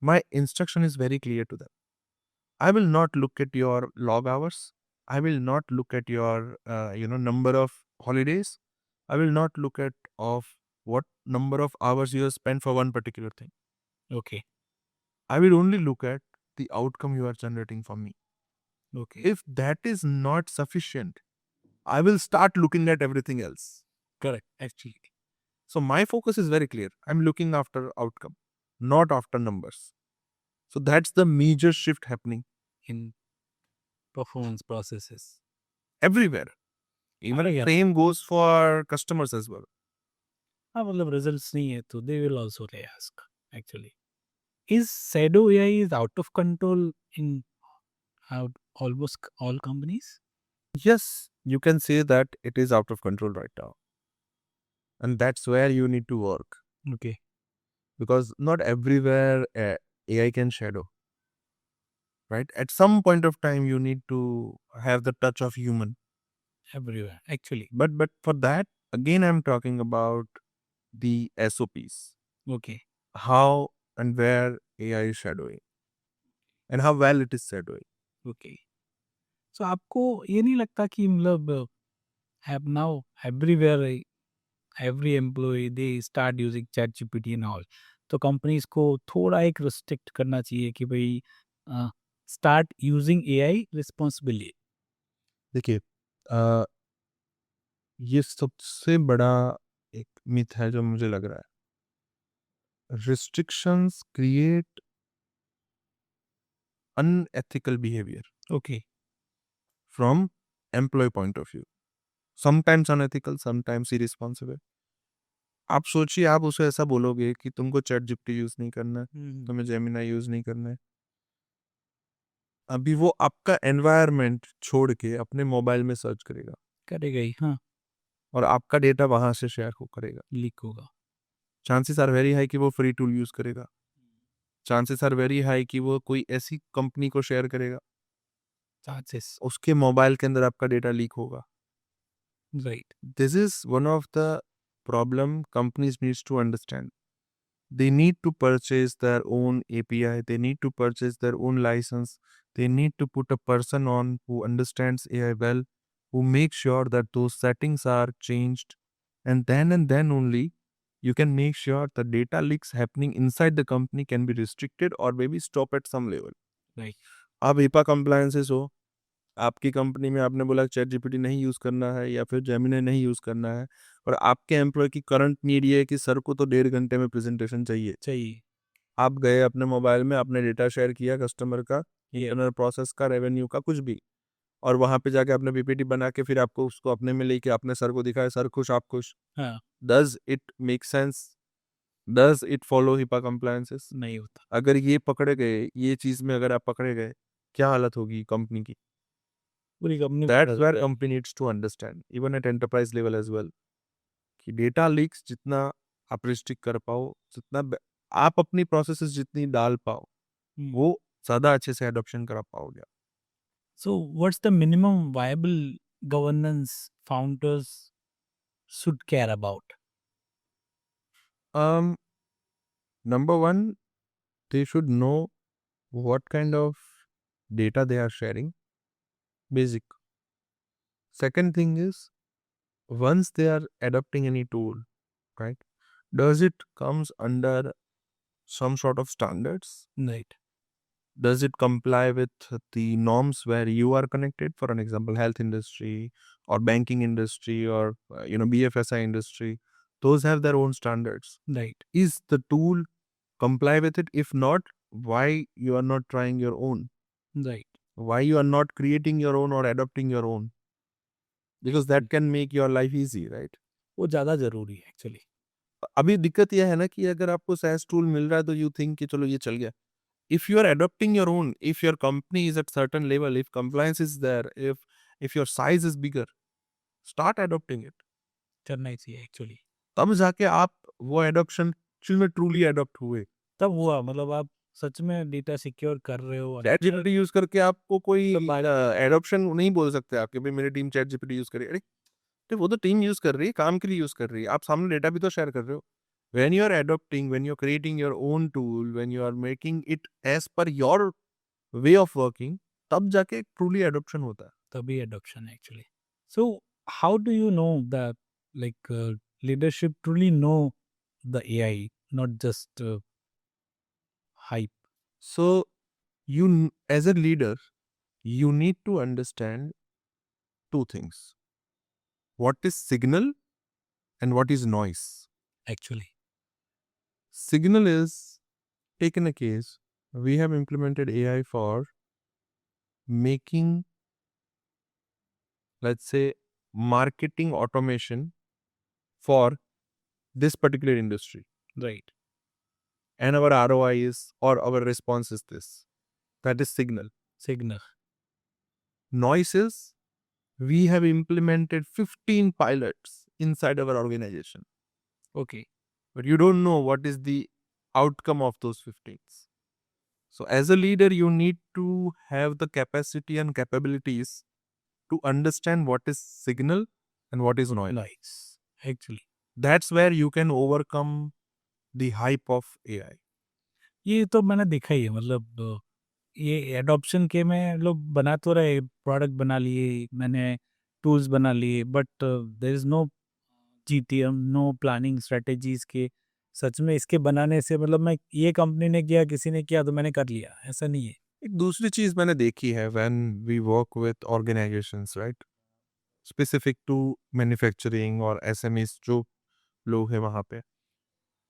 My instruction is very clear to them. I will not look at your log hours. I will not look at your number of holidays. I will not look at of what number of hours you have spent for one particular thing. Okay. I will only look at the outcome you are generating for me. Okay. If that is not sufficient, I will start looking at everything else. Correct. Actually, So my focus is very clear. I'm looking after outcome, not after numbers. So that's the major shift happening in performance processes. everywhere. Even Yeah. same goes for customers as well. हाँ मतलब रिजल्ट्स नहीं है तो they will also they ask actually is shadow AI is out of control in almost all companies. Yes, you can say that it is out of control right now. And that's where you need to work. Okay. Because not everywhere AI can shadow. Right? At some point of time, you need to have the touch of human. Everywhere actually. But for that, again, I'm talking about the SOPs. Okay. How and where AI is shadowing. And how well it is shadowing. Okay. So आपको ये नहीं लगता कि मतलब have now everywhere every employee they start using chat gpt and all तो कंपनीज को थोड़ा एक रिस्ट्रिक्ट करना चाहिए कि भाई स्टार्ट यूजिंग एआई रिस्पॉन्सिबली. देखिए, ये सबसे बड़ा एक मिथ है जो मुझे लग रहा है. Restrictions create unethical behavior okay. from employee point of view. Sometimes unethical, sometimes irresponsible. आप सोचिए, आप उसे ऐसा बोलोगे कि तुमको चैट जीपीटी यूज नहीं करना है, तुम्हें जेमिनी यूज नहीं करना है. अभी वो आपका एनवायरनमेंट छोड़ के अपने मोबाइल में सर्च करेगा करेगा ही. हाँ. और आपका डेटा वहां से शेयर करेगा. लीक होगा. चांसेस आर वेरी हाई कि वो फ्री टूल यूज करेगा. चांसेस आर वेरी हाई कि वो कोई ऐसी कंपनी को शेयर करेगा, चांसेस, उसके मोबाइल के अंदर आपका डेटा लीक होगा. Right, This is one of the problem companies needs to understand. They need to purchase their own API. They need to purchase their own license. They need to put a person on who understands AI well, who makes sure that those settings are changed. And then only you can make sure the data leaks happening inside the company can be restricted or maybe stop at some level. Right, आप HIPAA compliances हो, आपकी कंपनी में आपने बोला चैट जीपीटी नहीं यूज़ करना है या फिर जेमिनी नहीं यूज़ करना है और आपके एम्प्लॉय की करंट नीड ये है कि सर को तो 1.5 घंटे में प्रेजेंटेशन चाहिए. चाहिए, आप गए अपने मोबाइल में आपने डेटा शेयर किया कस्टमर का, ये, इंटरनल प्रोसेस का, रेवेन्यू का, कुछ भी, और वहाँ पे जाके आपने पीपीटी बना के फिर आपको उसको अपने में लेके आपने सर को दिखाया, सर खुश आप खुश. हाँ, does it make sense? Does it follow HIPAA compliances? नहीं होता, अगर ये पकड़े गए, ये चीज़ में अगर आप पकड़े गए, क्या हालत होगी कंपनी की? पूरी company That's where company needs to understand, even at enterprise level as well, कि डेटा लीक्स जितना आप रिस्ट्रिक्ट कर पाओ, जितना आप अपनी प्रोसेसेस जितनी डाल पाओ, वो ज़्यादा अच्छे से अडॉप्शन करा पाओगे. So, what's the minimum viable governance founders should care about? Um, Number one, they should know what kind of data they are sharing. Basic. Second thing is, once they are adopting any tool, right? Does it comes under some sort of standards? Right, Does it comply with the norms where you are connected? For an example, health industry or banking industry or BFSI industry, those have their own standards. right, Is the tool comply with it? If not, why you are not trying your own? right. Why you are not creating your own or adopting your own? Because that can make your life easy, right? वो ज़्यादा ज़रूरी है एक्चुअली. अभी दिक्कत यह है ना कि अगर आपको SaaS टूल मिल रहा है तो यू थिंक कि चलो ये चल गया. If you are adopting your own, if your company is at certain level, if compliance is there, if your size is bigger, start adopting it. करना ही चाहिए एक्चुअली. तब जाके आप वो adoption में truly adopt हुए. तब हुआ मतलब आप सच में डेटा सिक्योर कर रहे हो. चैट जीपीटी यूज करके आपको कोई एडॉप्शन नहीं बोल सकते आपके भाई मेरी टीम चैट जीपीटी यूज करे. अरे तो वो तो टीम यूज कर रही है, काम के लिए यूज कर रही है, आप सामने डेटा भी तो शेयर कर रहे हो. When you are adopting, when you're creating your own tool, when you are making it as per your way of working, तब जाके truly adoption होता है. तभी एडॉप्शन है actually. So how do you know that like leadership truly know the AI, not just hype? So as a leader, you need to understand two things. What is signal and what is noise? Actually, Signal is, taken a case, we have implemented AI for making, let's say, marketing automation for this particular industry. Right, And our ROI is, or our response is this. That is signal. Signal, Noise is, we have implemented 15 pilots inside our organization. Okay, But you don't know what is the outcome of those 15. So as a leader, you need to have the capacity and capabilities to understand what is signal and what is noise. Nice, actually. That's where you can overcome the hype of AI. ये तो मैंने देखा ही है, मतलब ये एडॉप्शन के में लोग बना तो रहे, प्रोडक्ट बना लिए, मैंने टूल्स बना लिए, but there is no GTM, no planning strategies के. सच में इसके बनाने से मतलब मैं ये कंपनी ने किया, किसी ने किया तो मैंने कर लिया, ऐसा नहीं है. एक दूसरी चीज मैंने देखी है when we work with organizations, right? Specific to manufacturing और SMEs जो लोग हैं वहाँ पे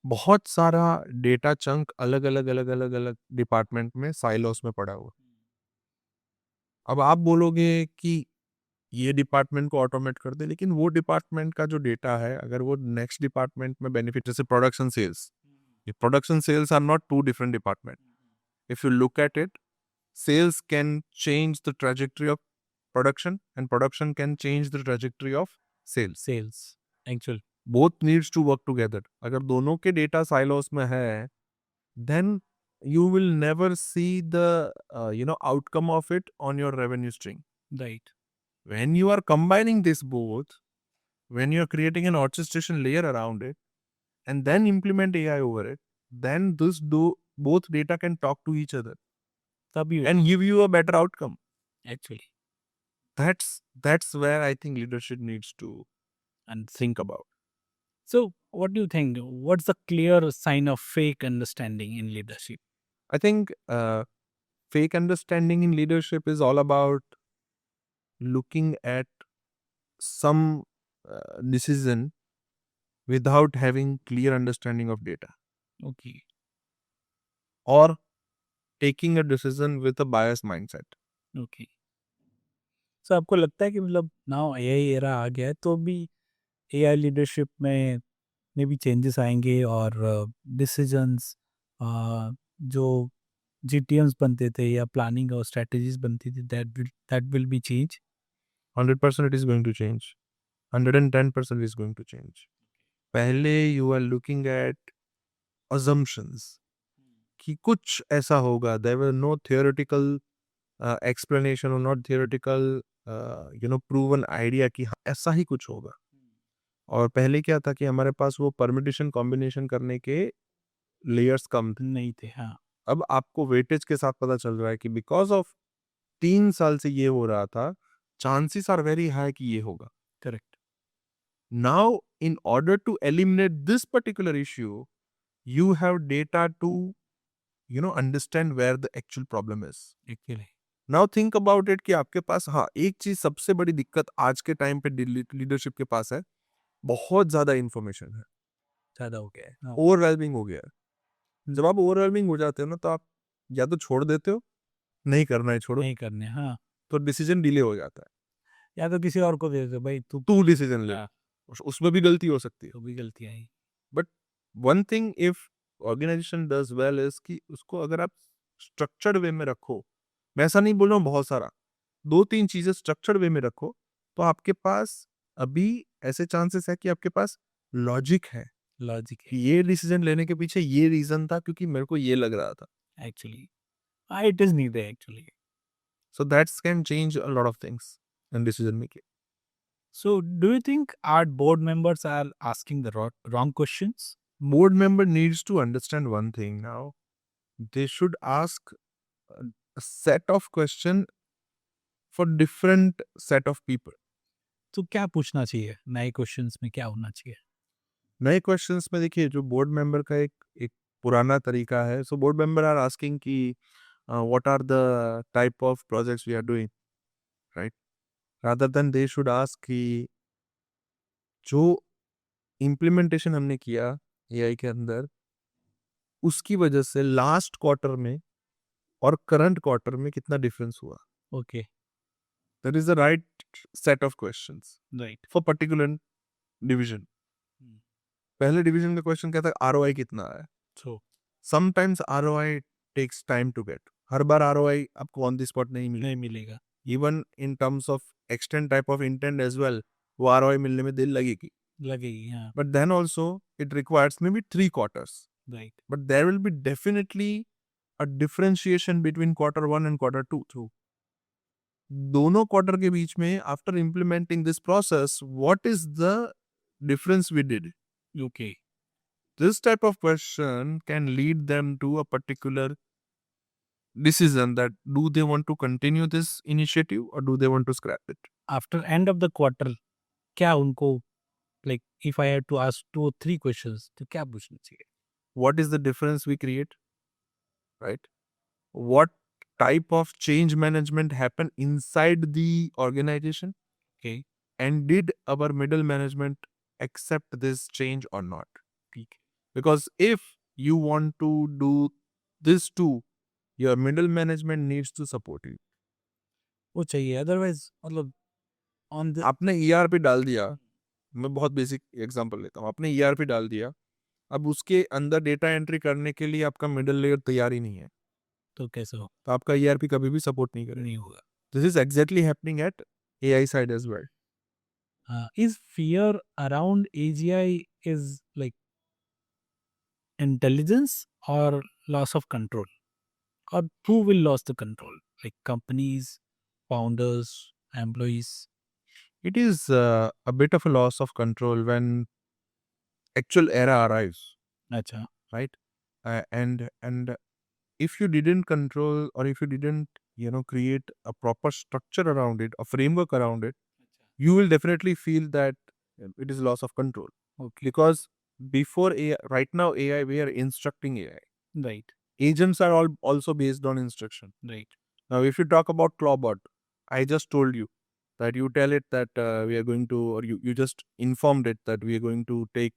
बहुत सारा डेटा चंक अलग अलग अलग अलग अलग डिपार्टमेंट में साइलोस में पड़ा हुआ. अब आप बोलोगे कि ये डिपार्टमेंट को ऑटोमेट कर दे, लेकिन वो डिपार्टमेंट का जो डेटा है अगर वो नेक्स्ट डिपार्टमेंट में बेनिफिट, जैसे प्रोडक्शन सेल्स, ये production sales are not two different department. If you look at it, sales can change the trajectory of production and production can change the trajectory of sales. Sales actual, Both needs to work together. अगर दोनों के डेटा साइलोस में है, then you will never see the outcome of it on your revenue stream. Right. When you are combining this both, when you are creating an orchestration layer around it, and then implement AI over it, then both data can talk to each other तभी and give you a better outcome. actually. That's where I think leadership needs to And think about. so, what do you think? What's the clear sign of fake understanding in leadership? I think fake understanding in leadership is all about looking at some decision without having clear understanding of data, Okay. or taking a decision with a biased mindset. Okay. So आपको लगता है कि मतलब नाउ एआई एरा आ गया है तो भी एआई लीडरशिप में भी चेंजेस आएंगे और डिसीजंस जो जीटीएम्स बनते थे या प्लानिंग और स्ट्रेटजीज बनती थी that will be change. 100% it is going to change. 110% is going to change. पहले you are looking at assumptions कि कुछ ऐसा होगा. There were no theoretical explanation or not theoretical proven idea कि हाँ, ऐसा ही कुछ होगा. और पहले क्या था कि हमारे पास वो परमिटेशन कॉम्बिनेशन करने के लेयर्स कम थे. नहीं थे, हाँ। अब आपको वेटेज के साथ पता चल रहा है कि बिकॉज ऑफ 3 साल से ये हो रहा था, चांसेस आर वेरी हाई कि ये होगा. Correct. Now, in order to eliminate this particular issue, you have data to, understand where the actual problem is. Actually Now think about it कि आपके पास, हाँ, एक चीज सबसे बड़ी दिक्कत आज के टाइम पे लीडरशिप के पास है, बहुत ज्यादा इंफॉर्मेशन है, ज़्यादा हो गया है, हाँ। ओवरवेलमिंग हो गया है. जब आप ओवरवेलमिंग हो जाते हो ना, तो आप या तो छोड़ देते हो, नहीं करना है छोड़ो, नहीं करने, हाँ। तो डिसीजन डिले हो जाता है. या तो किसी और को दे दो भाई, तू डिसीजन ले, हाँ, उसमें भी गलती हो सकती है. तो भी गलतियाँ ही। But one thing if organization does well is कि उसको अगर आप स्ट्रक्चर्ड वे में रखो, मैं ऐसा नहीं बोल रहा हूँ बहुत सारा, 2-3 चीजें स्ट्रक्चर्ड वे में रखो, तो आपके पास अभी ऐसे चांसेस है कि आपके पास लॉजिक है लॉजिक कि ये डिसीजन लेने के पीछे ये रीजन था क्योंकि मेरे को ये लग रहा था. है एक्चुअली। हाँ, it is needed actually. So that's can change a lot of things in decision making. So, do you think our board members are asking the wrong questions? Board member needs to understand one thing now. They should ask a set of question for different set of people. तो क्या पूछना चाहिए? नए क्वेश्चंस में क्या होना चाहिए? नए क्वेश्चंस में देखिए, जो बोर्ड मेंबर का एक एक पुराना तरीका है. So board member are asking कि what are the type of projects we are doing, right, rather than they should ask कि जो इम्प्लीमेंटेशन हमने किया एआई के अंदर, उसकी वजह से लास्ट क्वार्टर में और करंट क्वार्टर में कितना डिफरेंस हुआ. Okay, that is the right set of questions right. For particular division. पहले डिवीजन का क्वेश्चन क्या था, आरओआई कितना है. So sometimes ROI takes time to get. हर बार आरओआई आपको ऑन द स्पॉट नहीं मिले. नहीं मिलेगा। Even in terms of extend type of intent as well, वो आरओआई मिलने में दिल लगेगी. लगेगी, हाँ। But then also it requires maybe 3 quarters. Right. But there will be definitely a differentiation between Q1 and Q2 through. दोनों क्वार्टर के बीच में after implementing this process, what is the difference we did. Okay. This type of question can lead them to a particular decision that do they want to continue this initiative or do they want to scrap it. After end of the quarter क्या उनको, like if I have to ask 2 or 3 questions तो क्या पूछना चाहिए? What is the difference we create, right? What type of change management happen inside the organization, okay, and did our middle management accept this change or not? ठीक है। Because if you want to do this too, your middle management needs to support you. वो चाहिए, अदरवाइज मतलब ऑन द आपने ईआरपी डाल दिया, मैं बहुत बेसिक एग्जांपल लेता हूँ, आपने ईआरपी डाल दिया, अब उसके अंदर डेटा एंट्री करने के लिए आपका मिडिल लेयर तैयार ही नहीं है, तो कैसे हो? तो आपका ईआरपी कभी भी सपोर्ट नहीं करेगा. नहीं होगा। This is exactly happening at AI side as well. Is fear around AGI is like intelligence और loss of control, or who will lose the control? Like companies, founders, employees? It is a bit of a loss of control when actual era arrives, Acha. right? And if you didn't control, or if you didn't create a proper structure around it, a framework around it, you will definitely feel that it is loss of control. Okay. Because before AI, right now AI, we are instructing AI. Right. Agents are all also based on instruction. Right. Now, if you talk about Clawbot, I just told you that you tell it that we are going to, or you just informed it that we are going to take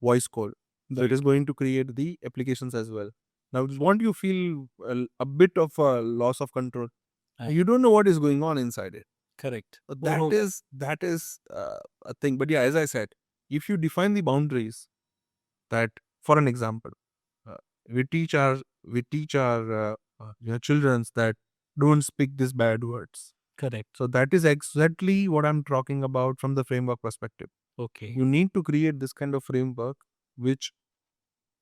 voice call. So it Right. is going to create the applications as well. Now, won't you feel a bit of a loss of control? I- You don't know what is going on inside it. Correct. So that is a thing. But yeah, as I said, if you define the boundaries, that for an example, uh, we teach our children that don't speak these bad words. Correct. So that is exactly what I'm talking about from the framework perspective. Okay. You need to create this kind of framework which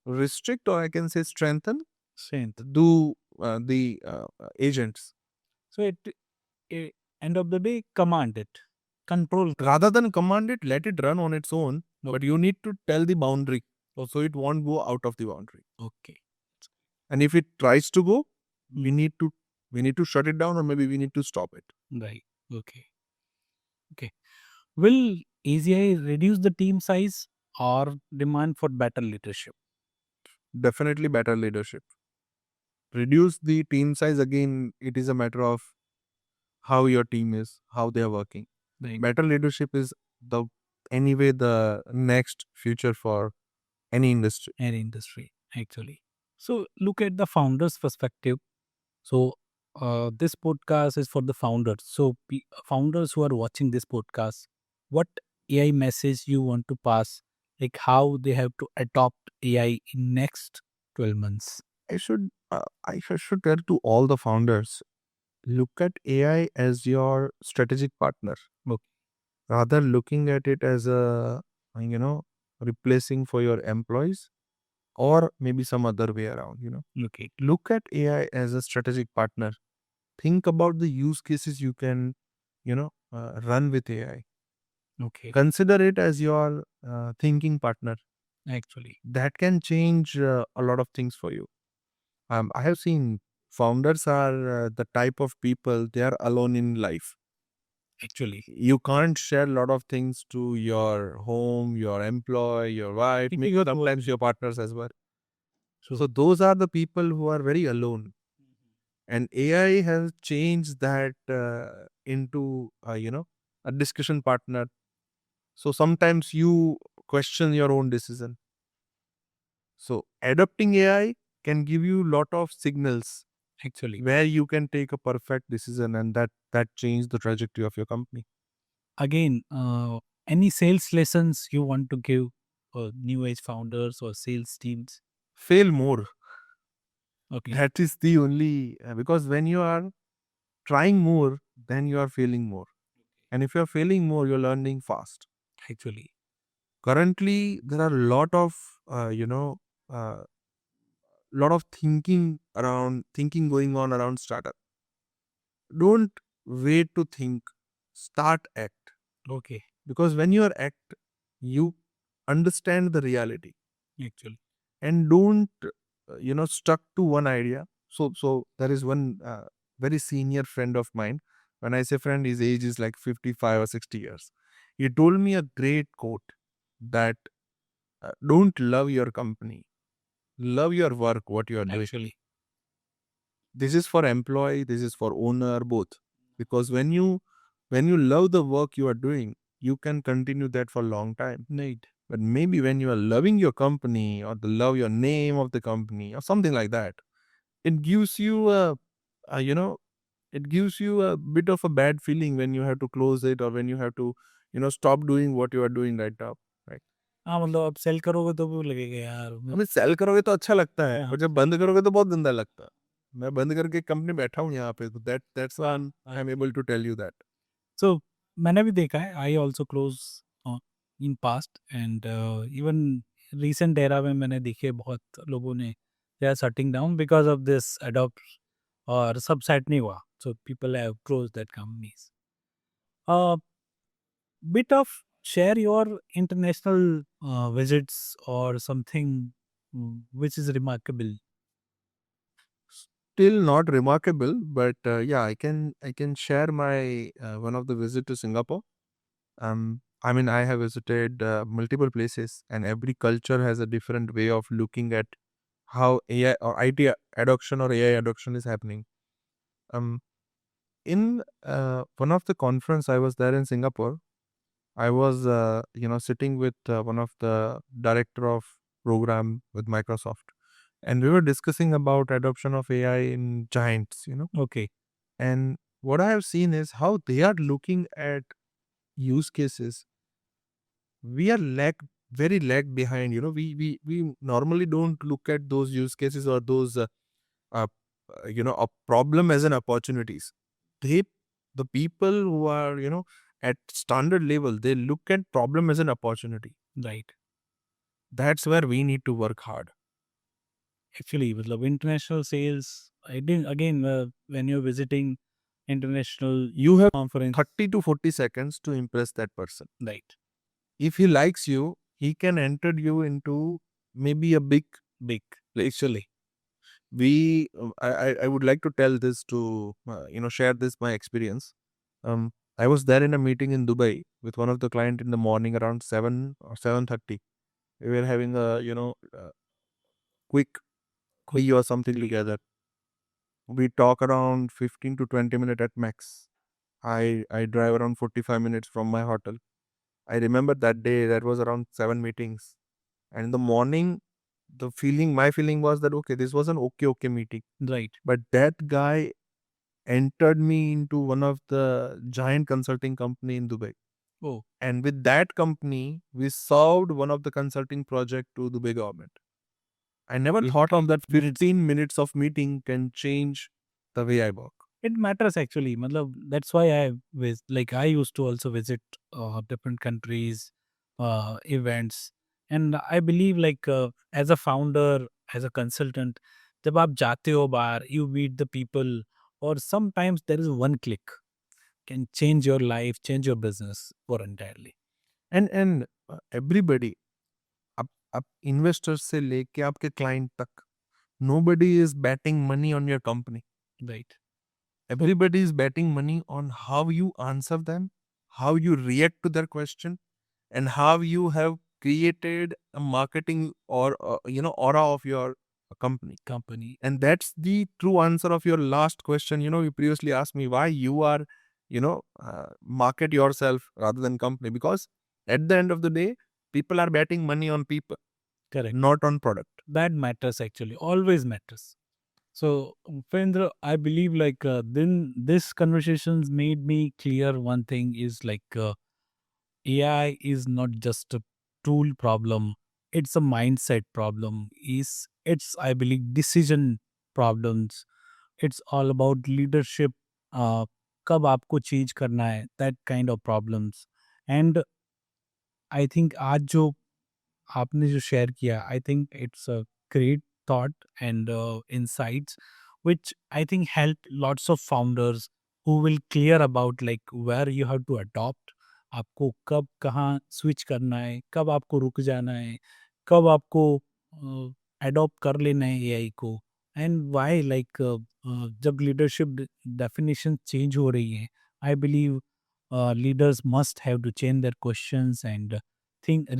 restrict, or I can say strengthen, Strength. the agents. So end of the day, command it, control. Rather than command it, let it run on its own. Okay. But you need to tell the boundary, so it won't go out of the boundary. Okay. And if it tries to go, we Hmm. need to shut it down, or maybe we need to stop it. Right. Okay. Okay. Will AGI reduce the team size or demand for better leadership? Definitely better leadership. Reduce the team size, again, it is a matter of how your team is, how they are working. Right. Better leadership is the next future for any industry. Any industry, actually. So look at the founder's perspective. So this podcast is for the founders. So founders who are watching this podcast, what AI message you want to pass? Like how they have to adopt AI in next 12 months. I should tell to all the founders, look at AI as your strategic partner. Okay. Rather looking at it as a, you know, replacing for your employees, or maybe some other way around. Okay. Look at AI as a strategic partner. Think about the use cases you can, run with AI. Okay. Consider it as your thinking partner. Actually. That can change a lot of things for you. I have seen founders are the type of people, they are alone in life. Actually. You can't share a lot of things to your home, your employee, your wife, maybe sometimes your partners as well. So those are the people who are very alone. And AI has changed that into, a discussion partner. So sometimes you question your own decision. So adopting AI can give you lot of signals Actually. where you can take a perfect decision, and that change the trajectory of your company. Again, any sales lessons you want to give new age founders or sales teams? Fail more. Okay. That is the only because when you are trying more, then you are failing more. And if you are failing more, you're learning fast. Actually. Currently, there are a uh, lot of thinking going on around startup. Don't wait to think, start act. Okay. Because when you are act, you understand the reality, Actually. and don't stuck to one idea. So there is one very senior friend of mine. When I say friend, his age is like 55 or 60 years. He told me a great quote that don't love your company, love your work, what you are doing. Actually. This is for employee, this is for owner, both. Because when you love the work you are doing, you can continue that for a long time. Right. But maybe when you are loving your company, or the love your name of the company, or something like that, it gives you a it gives you a bit of a bad feeling when you have to close it, or when you have to stop doing what you are doing right now, right? हाँ मतलब आप सेल करोगे तो भी लगेगा यार हमें सेल करोगे तो अच्छा लगता है, हाँ। और जब बंद करोगे तो बहुत गंदा लगता है। मैं बंद करके कंपनी बैठा हूँ यहाँ पे, तो that's why I am able to tell you that. So मैंने भी देखा है I also close in past and even recent era में मैंने देखे बहुत लोगों ने they are shutting down because of this adopt or subside नहीं हुआ. So people have closed that companies. Uh, Bit of share your international visits or something which is remarkable. Still not remarkable, but yeah, I can share my one of the visit to Singapore. I mean, I have visited multiple places, and every culture has a different way of looking at how AI or IT adoption or AI adoption is happening. Um, in one of the conference I was there in Singapore, I was sitting with one of the director of program with Microsoft, and we were discussing about adoption of AI in giants. Okay, And what I have seen is how they are looking at use cases. We are very lag behind. We normally don't look at those use cases or those uh, a problem as an opportunities. They the people who are at standard level, they look at problem as an opportunity. right. That's where we need to work hard. Actually, with love international sales, I didn't again when you're visiting international You have conference, 30 to 40 seconds to impress that person. right? If he likes you, he can enter you into maybe a big. Big. Actually, I would like to tell this to share this my experience. I was there in a meeting in Dubai with one of the client in the morning around 7 or 7:30. We were having a quick tea or something together. We talk around 15 to 20 minutes at max. I drive around 45 minutes from my hotel. I remember that day that was around 7 meetings. And in the morning, my feeling was that okay, this was an okay meeting. Right. But that guy entered me into one of the giant consulting company in Dubai. Oh, And with that company, we solved one of the consulting project to Dubai government. I never thought of that 15 minutes of meeting can change the way I work. it matters actually. Matlab, that's why I used to also visit different countries, events, and I believe as a founder, as a consultant, जब आप जाते हो बाहर, you meet the people, or sometimes there is one click can change your life, change your business for entirely. And everybody, up investors से लेके आपके client तक, nobody is betting money on your company. Right. Everybody is betting money on how you answer them, how you react to their question, and how you have created a marketing or aura of your company. Company. And that's the true answer of your last question. You previously asked me why you are market yourself rather than company, because at the end of the day, people are betting money on people, Correct. not on product. That matters actually. Always matters. So, Pendra, I believe then this conversations made me clear one thing is AI is not just a tool problem; it's a mindset problem. It's I believe decision problems. It's all about leadership. कब आपको चेंज करना है, that kind of problems. And I think आज जो आपने जो शेयर किया, I think it's a great thought and insights which I think help lots of founders who will clear about where you have to adopt, आपको कब कहाँ स्विच करना है, कब आपको रुक जाना है, कब आपको अडॉप्ट कर लेना है एआई को, एंड व्हाई जब लीडरशिप डेफिनेशन चेंज हो रही है, I believe leaders must have to change their questions and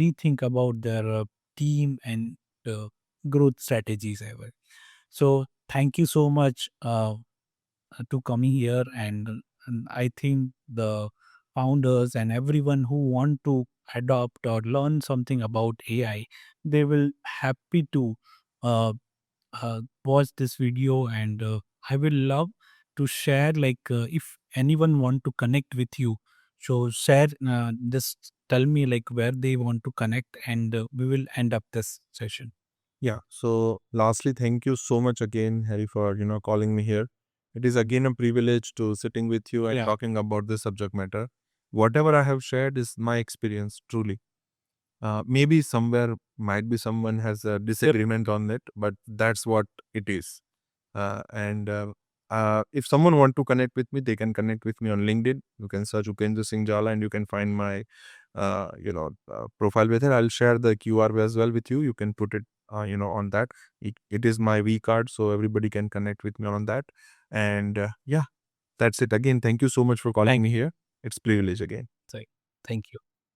rethink about their team and growth strategies ever. So thank you so much to coming here, and I think the founders and everyone who want to adopt or learn something about AI, they will happy to watch this video, and I will love to share if anyone want to connect with you, so share, just tell me where they want to connect, and we will end up this session. Yeah. So lastly, thank you so much again, Harry, for calling me here. It is again a privilege to sitting with you and Yeah. talking about this subject matter. Whatever I have shared is my experience, truly. Maybe somewhere might be someone has a disagreement on it, but that's what it is. And if someone want to connect with me, they can connect with me on LinkedIn. You can search Upendra Singh Jala and you can find my profile with it. I'll share the QR as well with you. You can put it on that. It is my V card, so everybody can connect with me on that. And yeah, that's it. Again, thank you so much for calling me here. It's privilege again. Thank you.